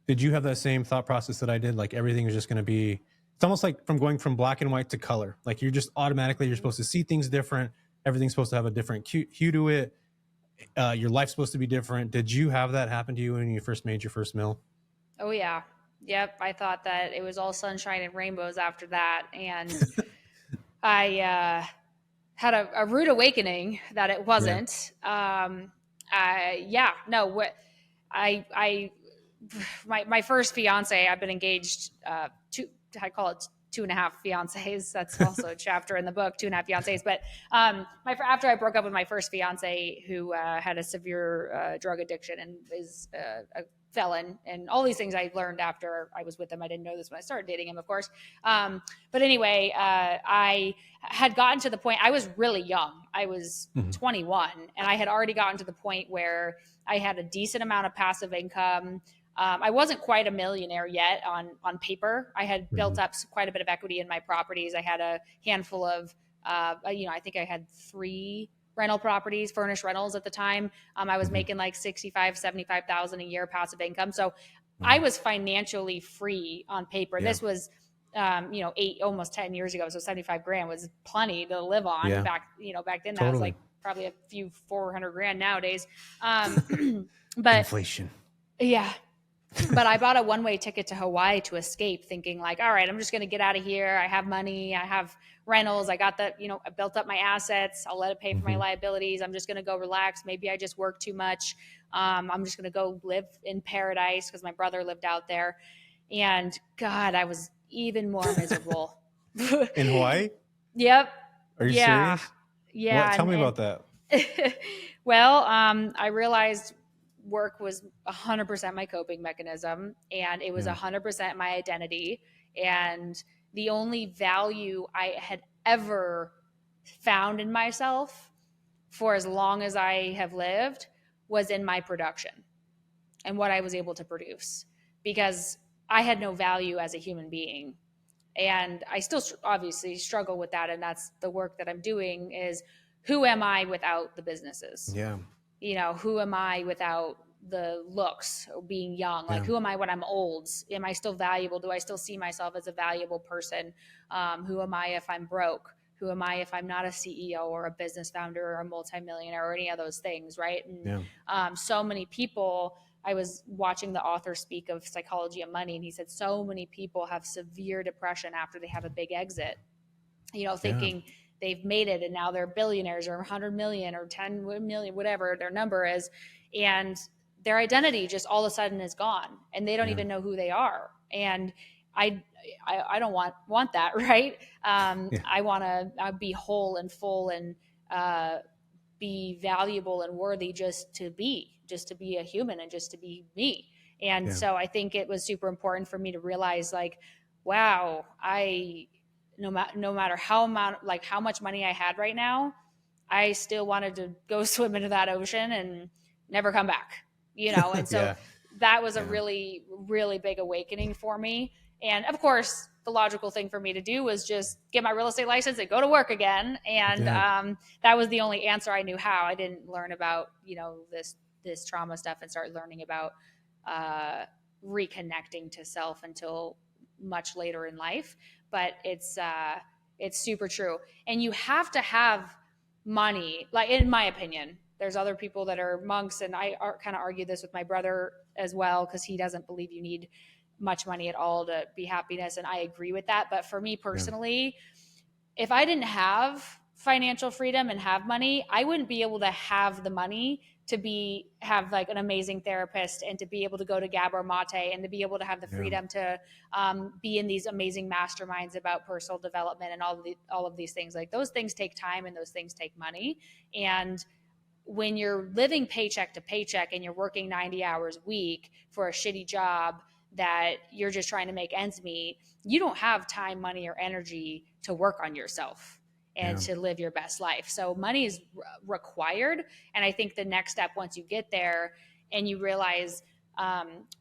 Did you have that same thought process that I did? Like everything is just going to be, it's almost like from going from black and white to color. Like you're just automatically, you're supposed to see things different. Everything's supposed to have a different hue to it. Your life's supposed to be different. Did you have that happen to you when you first made your first mill? Oh yeah. Yep. I thought that it was all sunshine and rainbows after that. And I had a rude awakening that it wasn't. My first fiance, I've been engaged I call it 2.5 fiancés. That's also a chapter in the book, 2.5 fiancés. But after I broke up with my first fiance, who had a severe drug addiction and is a felon, and all these things I learned after I was with him. I didn't know this when I started dating him, of course. But anyway, I had gotten to the point, I was really young. I was 21, and I had already gotten to the point where I had a decent amount of passive income. I wasn't quite a millionaire yet on paper. I had built up quite a bit of equity in my properties. I had a handful of, I think I had 3 rental properties, furnished rentals at the time. I was making like 65, 75,000 a year passive income. So I was financially free on paper. Yeah. This was, 8, almost 10 years ago. So 75 grand was plenty to live on back then. That was like probably a few 400 grand nowadays. But inflation. Yeah. But I bought a one-way ticket to Hawaii to escape, thinking like, all right, I'm just going to get out of here. I have money. I have rentals. I got I built up my assets. I'll let it pay for my liabilities. I'm just going to go relax. Maybe I just work too much. I'm just going to go live in paradise because my brother lived out there. And God, I was even more miserable. In Hawaii? Yep. Are you serious? Yeah. Tell me about that. Well, I realized work was 100% my coping mechanism, and it was 100% my identity. And the only value I had ever found in myself for as long as I have lived was in my production and what I was able to produce, because I had no value as a human being. And I still obviously struggle with that. And that's the work that I'm doing is, who am I without the businesses? Yeah. You know, who am I without the looks or being young? Like, who am I when I'm old? Am I still valuable? Do I still see myself as a valuable person? Who am I if I'm broke? Who am I if I'm not a CEO or a business founder or a multimillionaire or any of those things, right? And so many people, I was watching the author speak of Psychology of Money, and he said so many people have severe depression after they have a big exit, you know, thinking they've made it and now they're billionaires or 100 million or 10 million, whatever their number is. And their identity just all of a sudden is gone and they don't even know who they are. And I don't want that. Right. I want to be whole and full and be valuable and worthy just to be a human and just to be me. And so I think it was super important for me to realize, like, wow, no matter how much money I had right now, I still wanted to go swim into that ocean and never come back, you know? And so that was a really, really big awakening for me. And of course, the logical thing for me to do was just get my real estate license and go to work again. And that was the only answer I knew how. I didn't learn about, you know, this trauma stuff and start learning about reconnecting to self until much later in life. But it's super true. And you have to have money, like, in my opinion. There's other people that are monks, and I kind of argue this with my brother as well, because he doesn't believe you need much money at all to be happiness, and I agree with that. But for me personally, if I didn't have financial freedom and have money, I wouldn't be able to have the money to have like an amazing therapist and to be able to go to Gabor Mate and to be able to have the freedom to be in these amazing masterminds about personal development and all of these things. Like, those things take time and those things take money. And when you're living paycheck to paycheck and you're working 90 hours a week for a shitty job that you're just trying to make ends meet, you don't have time, money, or energy to work on yourself and to live your best life. So money is required. And I think the next step, once you get there and you realize,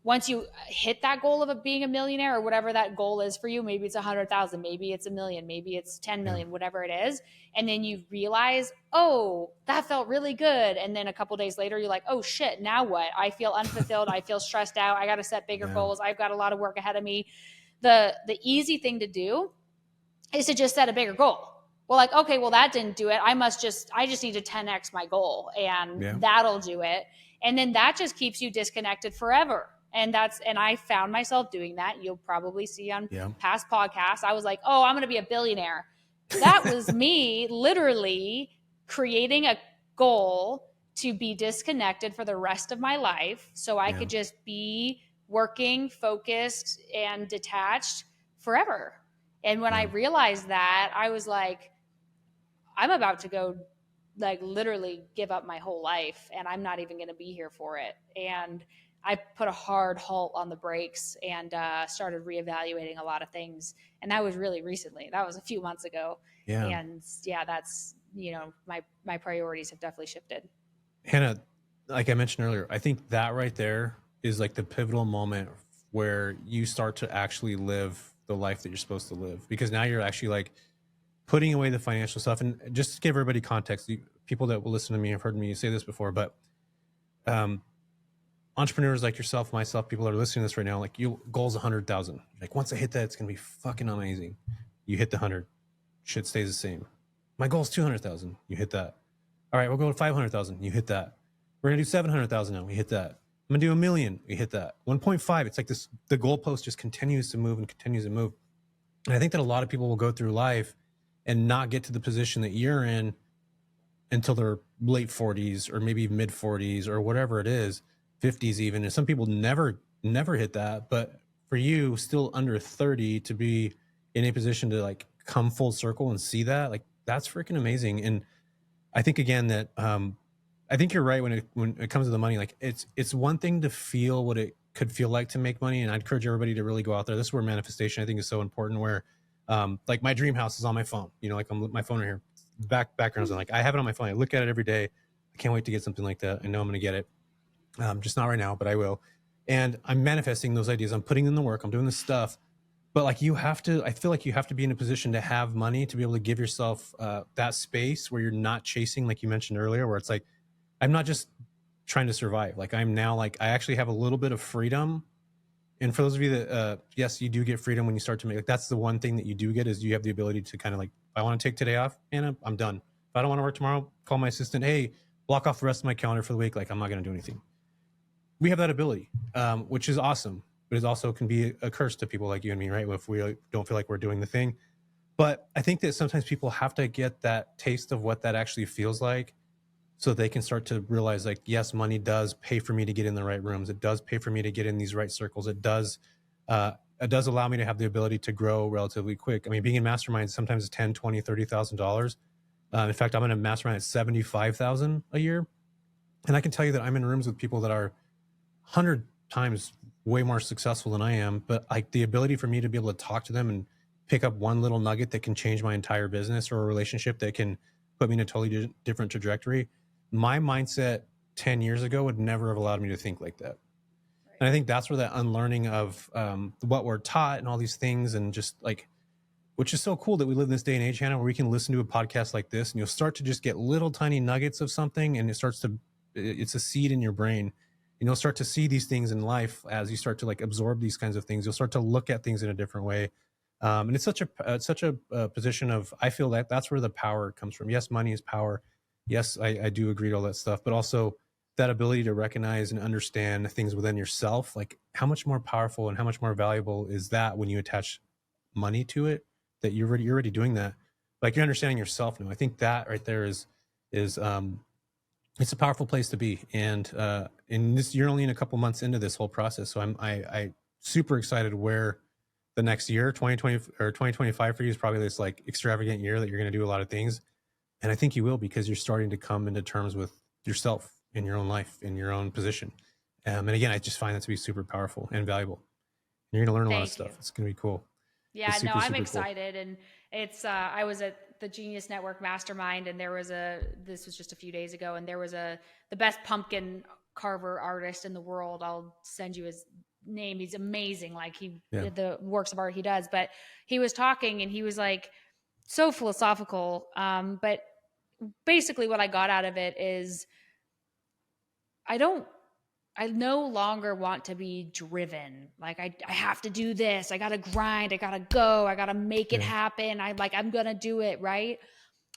once you hit that goal of being a millionaire or whatever that goal is for you, maybe it's 100,000, maybe it's 1 million, maybe it's 10 million, whatever it is. And then you realize, oh, that felt really good. And then a couple days later, you're like, oh shit, now what? I feel unfulfilled. I feel stressed out. I got to set bigger goals. I've got a lot of work ahead of me. The easy thing to do is to just set a bigger goal. Well, like, okay, well, that didn't do it. I just need to 10x my goal, and that'll do it. And then that just keeps you disconnected forever. And I found myself doing that. You'll probably see on past podcasts. I was like, oh, I'm going to be a billionaire. That was me literally creating a goal to be disconnected for the rest of my life so I could just be working, focused, and detached forever. And when I realized that, I was like, I'm about to go, like, literally give up my whole life, and I'm not even going to be here for it. And I put a hard halt on the brakes and started reevaluating a lot of things. And that was really recently. That was a few months ago. And that's, you know, my priorities have definitely shifted. Hannah, like I mentioned earlier, I think that right there is like the pivotal moment where you start to actually live the life that you're supposed to live, because now you're actually like putting away the financial stuff. And just to give everybody context, the people that will listen to me have heard me say this before, but entrepreneurs like yourself, myself, people that are listening to this right now, like, your goal's 100,000. Like, once I hit that, it's going to be fucking amazing. You hit the 100, shit stays the same. My goal's 200,000. You hit that. All right, we'll go to 500,000. You hit that. We're going to do 700,000 now. We hit that. I'm going to do 1 million. We hit that. 1.5. It's like this, the goalpost just continues to move and continues to move. And I think that a lot of people will go through life and not get to the position that you're in until their late 40s or maybe mid 40s or whatever it is, 50s even. And some people never hit that. But for you, still under 30, to be in a position to like come full circle and see that, like, that's freaking amazing. And I think, again, that I think you're right when it comes to the money. Like, it's one thing to feel what it could feel like to make money, and I'd encourage everybody to really go out there. This is where manifestation, I think, is so important. Where like, my dream house is on my phone. You know, like, I'm my phone right here. Backgrounds, like, I have it on my phone. I look at it every day. I can't wait to get something like that. I know I'm going to get it. Just not right now, but I will. And I'm manifesting those ideas. I'm putting in the work. I'm doing the stuff. but like I feel like you have to be in a position to have money to be able to give yourself that space where you're not chasing, like you mentioned earlier, where it's like, I'm not just trying to survive. Like I'm now like, I actually have a little bit of freedom. And for those of you that, yes, you do get freedom when you start to make, like, that's the one thing that you do get is you have the ability to kind of like, if I want to take today off, and I'm done. If I don't want to work tomorrow, call my assistant. Hey, block off the rest of my calendar for the week. Like I'm not going to do anything. We have that ability, which is awesome, but it also can be a curse to people like you and me, right? If we don't feel like we're doing the thing. But I think that sometimes people have to get that taste of what that actually feels like so they can start to realize like, yes, money does pay for me to get in the right rooms. It does pay for me to get in these right circles. It does allow me to have the ability to grow relatively quick. I mean, being in masterminds, sometimes it's 10, 20, $30,000. In fact, I'm in a mastermind at 75,000 a year. And I can tell you that I'm in rooms with people that are 100 times way more successful than I am, but like the ability for me to be able to talk to them and pick up one little nugget that can change my entire business or a relationship that can put me in a totally different trajectory. My mindset 10 years ago would never have allowed me to think like that. And I think that's where that unlearning of what we're taught and all these things, and just like, which is so cool that we live in this day and age, Hannah, where we can listen to a podcast like this and you'll start to just get little tiny nuggets of something, and it's a seed in your brain. And you'll start to see these things in life as you start to like absorb these kinds of things. You'll start to look at things in a different way. And it's such a position of, I feel that that's where the power comes from. Yes, money is power. Yes, I do agree to all that stuff, but also that ability to recognize and understand things within yourself. Like how much more powerful and how much more valuable is that when you attach money to it, that you're already doing that. Like you're understanding yourself now. I think that right there is it's a powerful place to be. And in this, you're only in a couple months into this whole process. So I super excited where the next year, 2020 or 2025 for you is probably this like extravagant year that you're going to do a lot of things. And I think you will, because you're starting to come into terms with yourself in your own life, in your own position. And again, I just find that to be super powerful and valuable. And you're going to learn a lot of Thank you. stuff. It's going to be cool. It's Yeah, no, super, I'm super cool. excited. And it's, I was at the Genius Network Mastermind, and this was just a few days ago, and there was the best pumpkin carver artist in the world. I'll send you his name. He's amazing. Like Yeah. the works of art he does, but he was talking and he was like so philosophical. But basically what I got out of it is I don't I no longer want to be driven. Like I have to do this. I gotta grind. I gotta go. I gotta make it Yeah. happen. I'm gonna do it, right?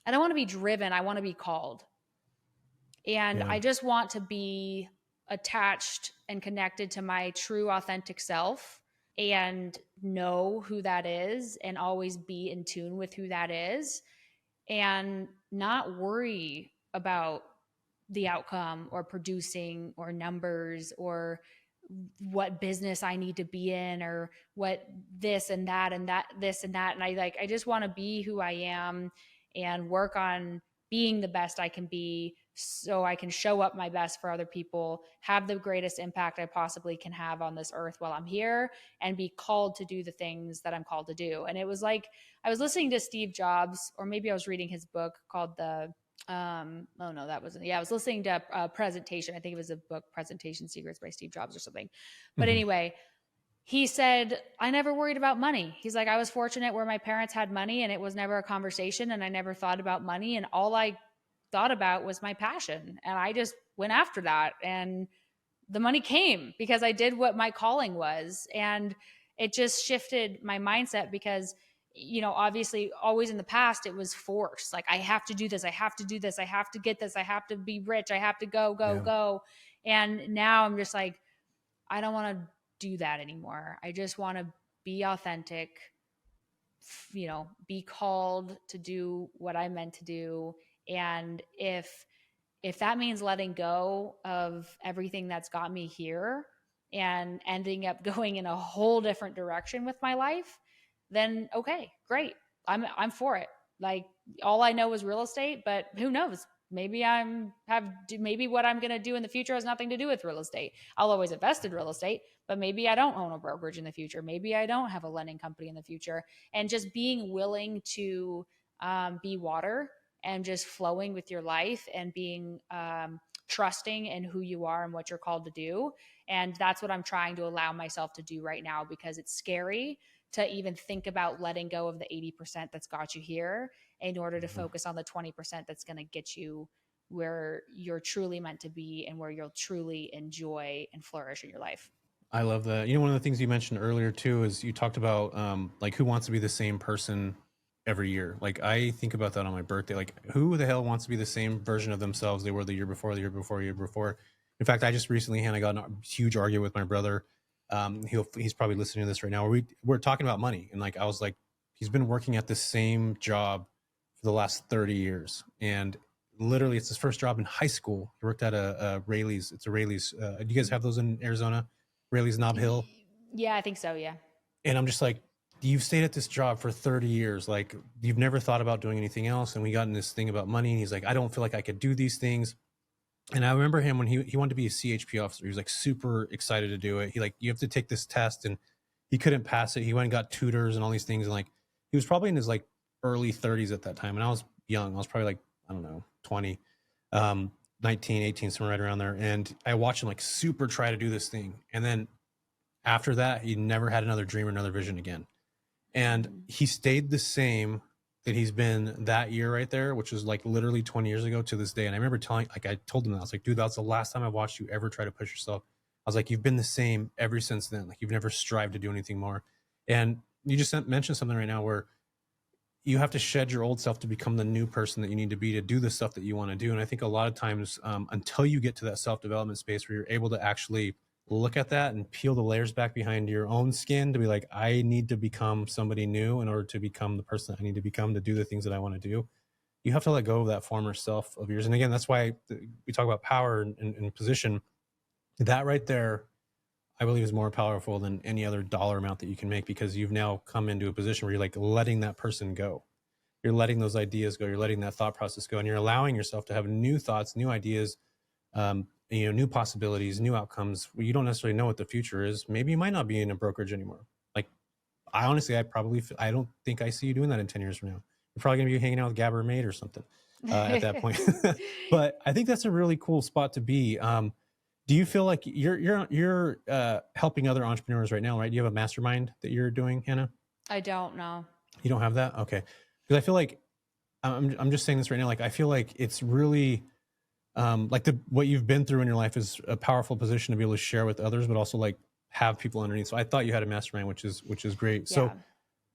I don't want to be driven. I want to be called. And Yeah. I just want to be attached and connected to my true authentic self and know who that is and always be in tune with who that is and not worry about the outcome or producing or numbers or what business I need to be in or what this and that and that this and that. And I just want to be who I am and work on being the best I can be so I can show up my best for other people, have the greatest impact I possibly can have on this earth while I'm here, and be called to do the things that I'm called to do. And it was like I was listening to Steve Jobs, or maybe I was reading his book called oh no, that wasn't, yeah, I was listening to a presentation. I think it was a book, Presentation Secrets by Steve Jobs or something. But Mm-hmm. anyway, he said, I never worried about money. He's like, I was fortunate where my parents had money and it was never a conversation and I never thought about money. And all I thought about was my passion. And I just went after that. And the money came because I did what my calling was. And it just shifted my mindset because, obviously always in the past, it was force. Like, I have to do this. I have to do this. I have to get this. I have to be rich. I have to go, go, Yeah. go. And now I'm just like, I don't want to do that anymore. I just want to be authentic, be called to do what I meant to do. And if that means letting go of everything that's got me here and ending up going in a whole different direction with my life, then okay, great. I'm for it. Like, all I know is real estate, but who knows? Maybe what I'm going to do in the future has nothing to do with real estate. I'll always invest in real estate, but maybe I don't own a brokerage in the future. Maybe I don't have a lending company in the future. And just being willing to be water and just flowing with your life and being trusting in who you are and what you're called to do. And that's what I'm trying to allow myself to do right now, because it's scary to even think about letting go of the 80% that's got you here in order to focus on the 20% that's going to get you where you're truly meant to be and where you'll truly enjoy and flourish in your life. I love that. You know, one of the things you mentioned earlier too is you talked about like who wants to be the same person every year. Like I think about that on my birthday. Like who the hell wants to be the same version of themselves they were the year before, the year before, the year before. In fact, I just recently I got in a huge argument with my brother. He's probably listening to this right now. We're talking about money, and like I was like, he's been working at the same job for the last 30 years, and literally it's his first job in high school. He worked at a Rayleigh's. It's a Rayleigh's. Do you guys have those in Arizona? Rayleigh's Knob Hill. Yeah, I think so. Yeah. And I'm just like, you've stayed at this job for 30 years. Like you've never thought about doing anything else. And we got in this thing about money. And he's like, I don't feel like I could do these things. And I remember him when he wanted to be a CHP officer. He was like super excited to do it. He like, you have to take this test, and he couldn't pass it. He went and got tutors and all these things. And like, he was probably in his like early 30s at that time. And I was young. I was probably like, I don't know, 20, 19, 18, somewhere right around there. And I watched him like super try to do this thing. And then after that, he never had another dream or another vision again. And he stayed the same that he's been that year right there, which was like literally 20 years ago to this day. And I remember I told him that. I was like, dude, that's the last time I watched you ever try to push yourself. I was like, you've been the same ever since then. Like you've never strived to do anything more. And you just mentioned something right now where you have to shed your old self to become the new person that you need to be to do the stuff that you want to do. And I think a lot of times until you get to that self-development space where you're able to actually look at that and peel the layers back behind your own skin to be like, I need to become somebody new in order to become the person I need to become to do the things that I want to do. You have to let go of that former self of yours. And again, that's why we talk about power and position. That right there, I believe, is more powerful than any other dollar amount that you can make, because you've now come into a position where you're like letting that person go. You're letting those ideas go. You're letting that thought process go, and you're allowing yourself to have new thoughts, new ideas, new possibilities, new outcomes. You don't necessarily know what the future is. Maybe you might not be in a brokerage anymore. Like I honestly, I don't think I see you doing that in 10 years from now. You're probably going to be hanging out with Gabber Maid or something at that point. But I think that's a really cool spot to be. Do you feel like you're helping other entrepreneurs right now, right? Do you have a mastermind that you're doing, Hannah? I don't know. You don't have that? Okay. Because I feel like I'm just saying this right now. Like I feel like it's really like what you've been through in your life is a powerful position to be able to share with others, but also like have people underneath. So I thought you had a mastermind, which is great. Yeah. So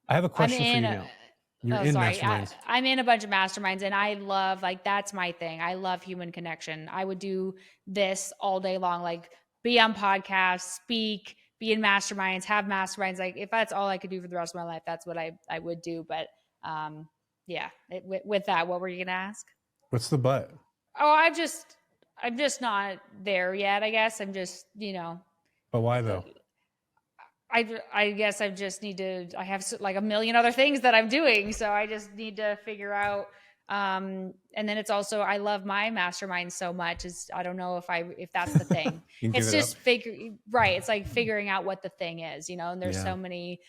I have a question for you now. You're in masterminds. I'm in a bunch of masterminds, and I love, like, that's my thing. I love human connection. I would do this all day long, like be on podcasts, speak, be in masterminds, have masterminds. Like if that's all I could do for the rest of my life, that's what I would do. But yeah, with that, what were you going to ask? What's the but? Oh, I'm just not there yet, I guess. I'm just, But why though? I guess I just need to, I have like a million other things that I'm doing. So I just need to figure out. And then it's also, I love my mastermind so much. I don't know if that's the thing. It's just right. It's like figuring out what the thing is, and there's so many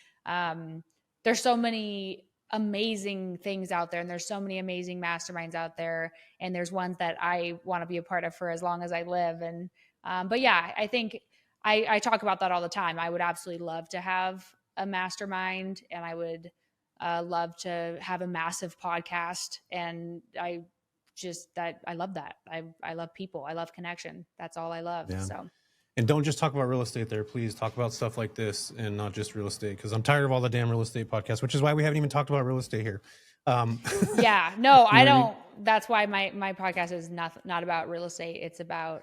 amazing things out there, and there's so many amazing masterminds out there, and there's ones that I want to be a part of for as long as I live. And but yeah, I think I talk about that all the time. I would absolutely love to have a mastermind, and I would love to have a massive podcast. And I love that. I love people. I love connection. That's all I love. Yeah. So. And don't just talk about real estate there. Please talk about stuff like this and not just real estate, because I'm tired of all the damn real estate podcasts, which is why we haven't even talked about real estate here. Yeah, no, I don't. That's why my podcast is not about real estate. It's about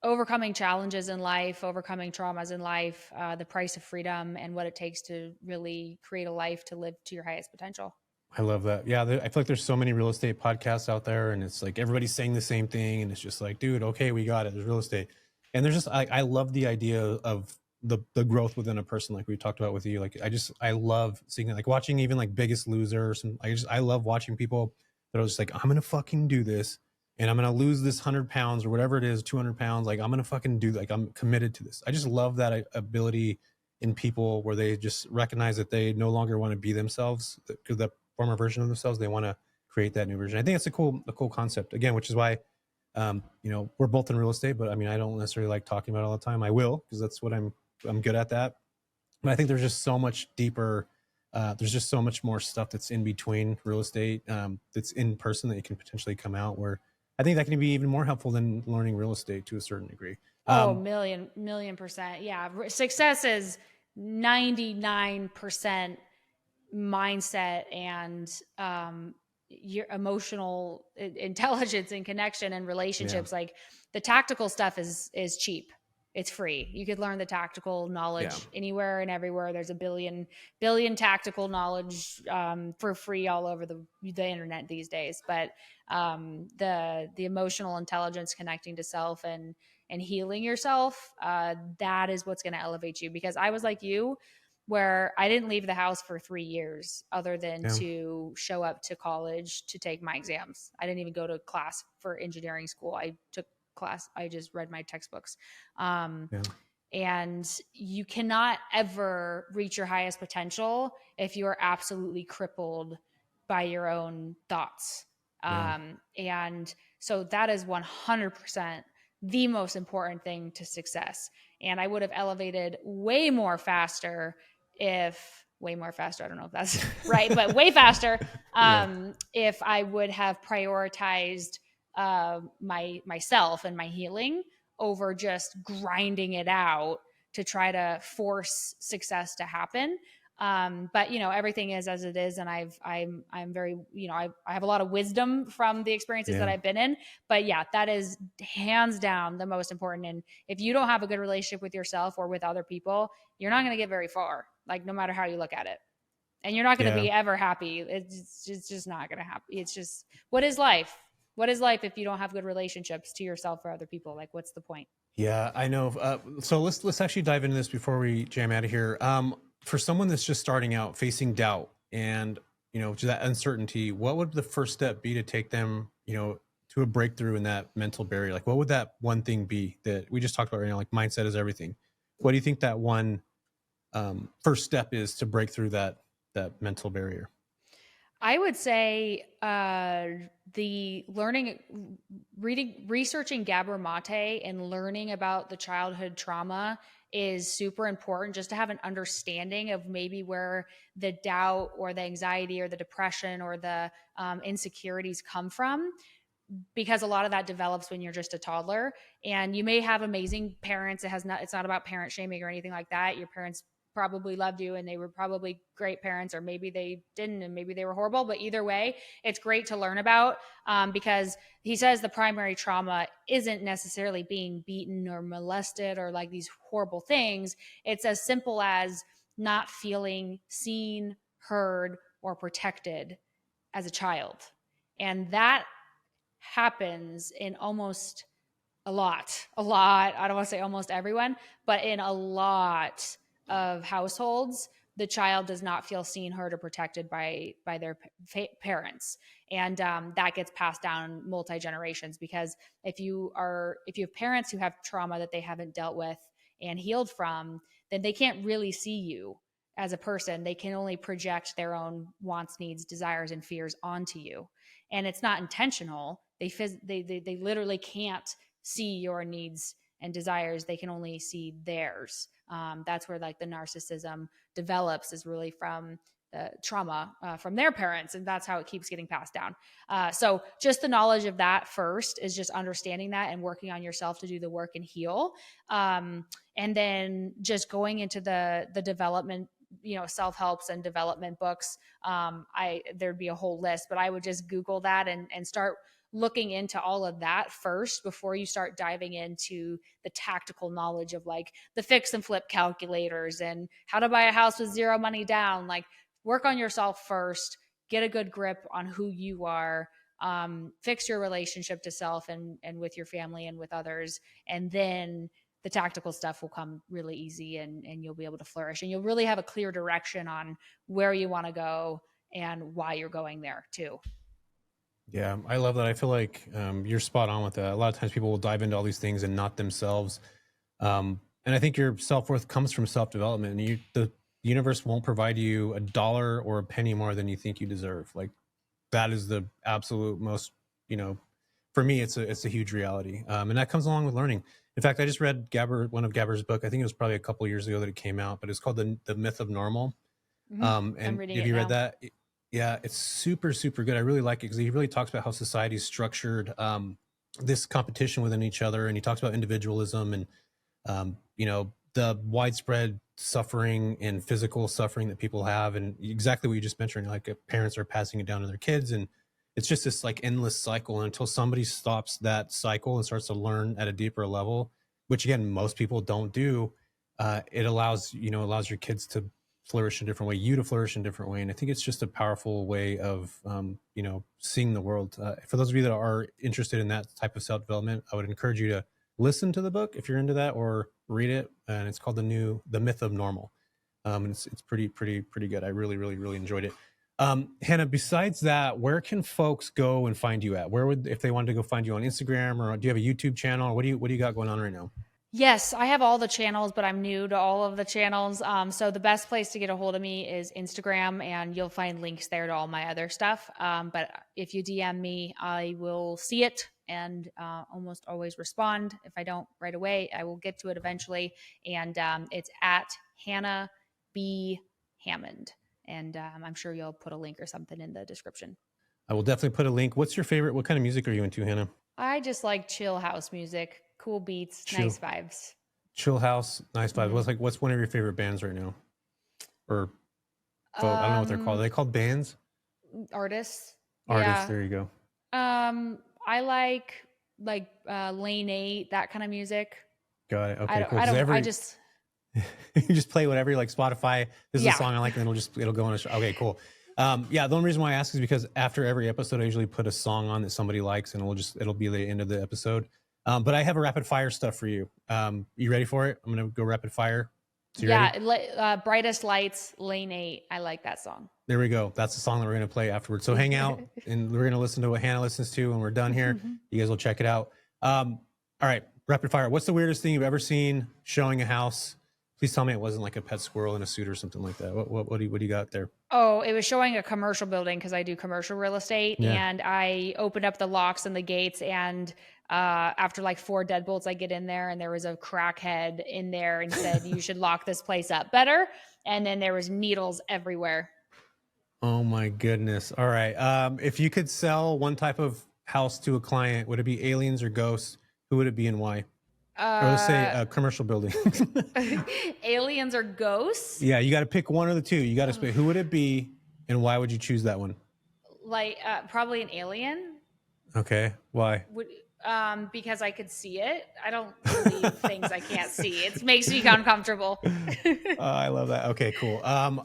overcoming challenges in life, overcoming traumas in life, the price of freedom, and what it takes to really create a life to live to your highest potential. I love that. Yeah, I feel like there's so many real estate podcasts out there, and it's like everybody's saying the same thing, and it's just like, dude, okay, we got it. There's real estate, and there's just I love the idea of the growth within a person, like we talked about with you. Like I love seeing it, like watching even like Biggest Loser or some. I love watching people that are just like, I'm gonna fucking do this, and I'm gonna lose this 100 pounds or whatever it is, 200 pounds. Like I'm gonna fucking do. Like I'm committed to this. I just love that ability in people where they just recognize that they no longer want to be themselves, because that former version of themselves, they want to create that new version. I think it's a cool concept, again, which is why we're both in real estate, but I mean, I don't necessarily like talking about it all the time. I will, because that's what I'm good at that. But I think there's just so much deeper. There's just so much more stuff that's in between real estate, that's in person, that you can potentially come out where I think that can be even more helpful than learning real estate to a certain degree. Oh, million percent. Yeah. Success is 99% mindset and your emotional intelligence and connection and Yeah. relationships. Like the tactical stuff is cheap. It's free. You could learn the tactical Yeah. knowledge anywhere and everywhere. There's a billion tactical knowledge for free all over the internet these days. But the emotional intelligence, connecting to self and healing yourself, that is what's going to elevate you. Because I was like you, where I didn't leave the house for 3 years other than Yeah. to show up to college to take my exams. I didn't even go to class for engineering school. I took class, I just read my textbooks. Um, Yeah. and you cannot ever reach your highest potential if you are absolutely crippled by your own thoughts. Yeah. And so that is 100% the most important thing to success. And I would have elevated way more faster if way more faster. I don't know if that's right, but way faster. Yeah. If I would have prioritized myself and my healing over just grinding it out to try to force success to happen. But you know, everything is as it is, and I'm very, you know, I have a lot of wisdom from the experiences that Yeah. I've been in. But yeah, that is hands down the most important. And if you don't have a good relationship with yourself or with other people, you're not going to get very far. Like no matter how you look at it, and you're not going to Yeah. be ever happy. It's just not going to happen. It's just, what is life? What is life if you don't have good relationships to yourself or other people? Like, what's the point? Yeah, I know. So let's actually dive into this before we jam out of here. For someone that's just starting out, facing doubt and just that uncertainty, what would the first step be to take them, to a breakthrough in that mental barrier? Like, what would that one thing be that we just talked about right now? Like, mindset is everything. What do you think that one first step is to break through that mental barrier? I would say the learning, reading, researching Gabor Mate and learning about the childhood trauma is super important, just to have an understanding of maybe where the doubt or the anxiety or the depression or the insecurities come from, because a lot of that develops when you're just a toddler. And you may have amazing parents. It's not about parent shaming or anything like that. Your parents probably loved you and they were probably great parents, or maybe they didn't and maybe they were horrible. But either way, it's great to learn about, because he says the primary trauma isn't necessarily being beaten or molested or like these horrible things. It's as simple as not feeling seen, heard, or protected as a child. And that happens in almost a lot. I don't want to say almost everyone, but in a lot of households, the child does not feel seen, heard, or protected by their parents, and that gets passed down multi generations. Because if you have parents who have trauma that they haven't dealt with and healed from, then they can't really see you as a person. They can only project their own wants, needs, desires, and fears onto you, and it's not intentional. They literally can't see your needs and desires. They can only see theirs. That's where like the narcissism develops, is really from the trauma from their parents, and that's how it keeps getting passed down. So just the knowledge of that first is just understanding that and working on yourself to do the work and heal. And then just going into the development, self-helps and development books. There'd be a whole list, but I would just Google that and start looking into all of that first before you start diving into the tactical knowledge of like the fix and flip calculators and how to buy a house with zero money down. Like, work on yourself first, get a good grip on who you are, fix your relationship to self and with your family and with others, and then the tactical stuff will come really easy, and you'll be able to flourish, and you'll really have a clear direction on where you want to go and why you're going there too. Yeah, I love that. I feel like you're spot on with that. A lot of times people will dive into all these things and not themselves. And I think your self-worth comes from self-development, and the universe won't provide you a dollar or a penny more than you think you deserve. Like, that is the absolute most, for me, it's a huge reality. And that comes along with learning. In fact, I just read one of Gabber's book. I think it was probably a couple of years ago that it came out, but it's called the Myth of Normal. I'm And reading have it you read now. that? Yeah, it's super, super good. I really like it because he really talks about how society is structured, this competition within each other. And he talks about individualism and, the widespread suffering and physical suffering that people have. And exactly what you just mentioned, like parents are passing it down to their kids. And it's just this like endless cycle until somebody stops that cycle and starts to learn at a deeper level, which again, most people don't do. It allows your kids to flourish in a different way, you to flourish in a different way. And I think it's just a powerful way of, seeing the world. For those of you that are interested in that type of self-development, I would encourage you to listen to the book if you're into that, or read it. And it's called The Myth of Normal. And it's pretty good. I really, really, really enjoyed it. Hannah, besides that, where can folks go and find you at? If they wanted to go find you on Instagram, or do you have a YouTube channel? What do you got going on right now? Yes, I have all the channels, but I'm new to all of the channels. So the best place to get a hold of me is Instagram, and you'll find links there to all my other stuff. But if you DM me, I will see it and almost always respond. If I don't right away, I will get to it eventually. And it's at Hannah B. Hammond. And I'm sure you'll put a link or something in the description. I will definitely put a link. What kind of music are you into, Hannah? I just like chill house music, cool beats, nice vibes. Chill house, nice vibes. What's one of your favorite bands right now? Or I don't know what they're called. Are they called bands? Artists. Artists. Yeah. There you go. I like Lane 8, that kind of music. Got it. Okay, cool. I just you just play whatever, like Spotify. This is a song I like, and it'll go on a show. Okay, cool. The only reason why I ask is because after every episode, I usually put a song on that somebody likes, and it'll be the end of the episode. But I have a rapid fire stuff for you. You ready for it? I'm gonna go rapid fire. So you ready? Brightest Lights, Lane 8. I like that song. There we go. That's the song that we're gonna play afterwards. So hang out, and we're gonna listen to what Hannah listens to when we're done here. You guys will check it out. All right, rapid fire. What's the weirdest thing you've ever seen showing a house? Please tell me it wasn't like a pet squirrel in a suit or something like that. What do you got there? Oh, it was showing a commercial building because I do commercial real estate, and I opened up the locks and the gates, and after like 4 deadbolts, I get in there, and there was a crackhead in there and said, "You should lock this place up better." And then there was needles everywhere. Oh my goodness! All right, if you could sell one type of house to a client, would it be aliens or ghosts? Who would it be and why? Or let's say a commercial building. Aliens or ghosts? Yeah, you got to pick one of the two. You got to pick. Who would it be, and why would you choose that one? Like probably an alien. Okay, why? Because I could see it. I don't believe things I can't see. It makes me uncomfortable. I love that. Okay, cool.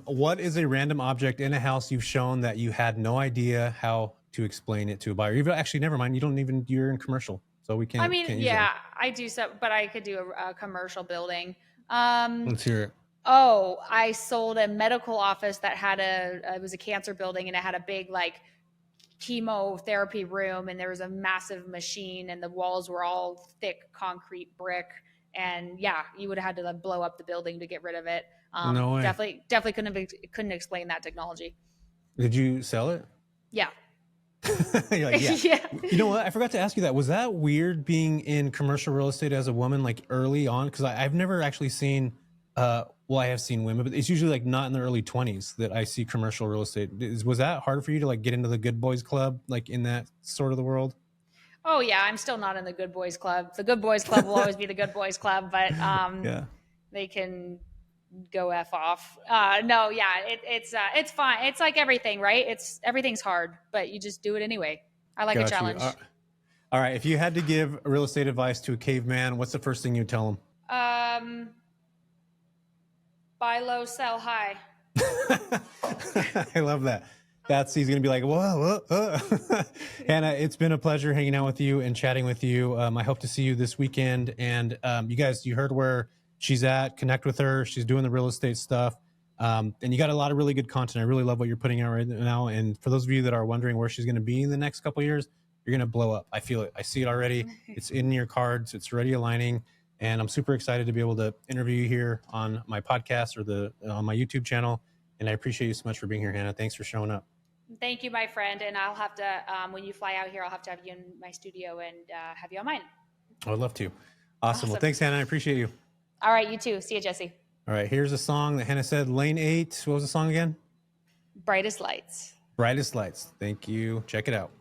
What is a random object in a house you've shown that you had no idea how to explain it to a buyer? Actually, never mind. You're in commercial. So we can't. I mean, can't use yeah, that. I do so, but I could do a commercial building. Let's hear it. Oh, I sold a medical office that had it was a cancer building, and it had a big like chemotherapy room, and there was a massive machine, and the walls were all thick concrete brick. And yeah, you would have had to like blow up the building to get rid of it. No way. Definitely couldn't explain that technology. Did you sell it? Yeah. You're like, yeah. You know what? I forgot to ask you that. Was that weird being in commercial real estate as a woman, like early on? Because I've never actually seen, I have seen women, but it's usually like not in the early 20s that I see commercial real estate. Was that hard for you to like get into the good boys club, like in that sort of the world? Oh yeah, I'm still not in the good boys club. The good boys club will always be the good boys club, but they can go F off. No, yeah, it's fine. It's like everything, right? Everything's hard, but you just do it anyway. I like a challenge. All right. If you had to give real estate advice to a caveman, what's the first thing you'd tell him? Buy low, sell high. I love that. He's going to be like, whoa. Hannah, it's been a pleasure hanging out with you and chatting with you. I hope to see you this weekend. And you guys, you heard where she's at. Connect with her. She's doing the real estate stuff. And you got a lot of really good content. I really love what you're putting out right now. And for those of you that are wondering where she's going to be in the next couple of years, you're going to blow up. I feel it. I see it already. It's in your cards. It's already aligning. And I'm super excited to be able to interview you here on my podcast or on my YouTube channel. And I appreciate you so much for being here, Hannah. Thanks for showing up. Thank you, my friend. And I'll have to, when you fly out here, I'll have to have you in my studio and have you on mine. I would love to. Awesome. Well, thanks, Hannah. I appreciate you. All right. You too. See you, Jesse. All right. Here's a song that Hannah said, Lane 8. What was the song again? Brightest Lights. Brightest Lights. Thank you. Check it out.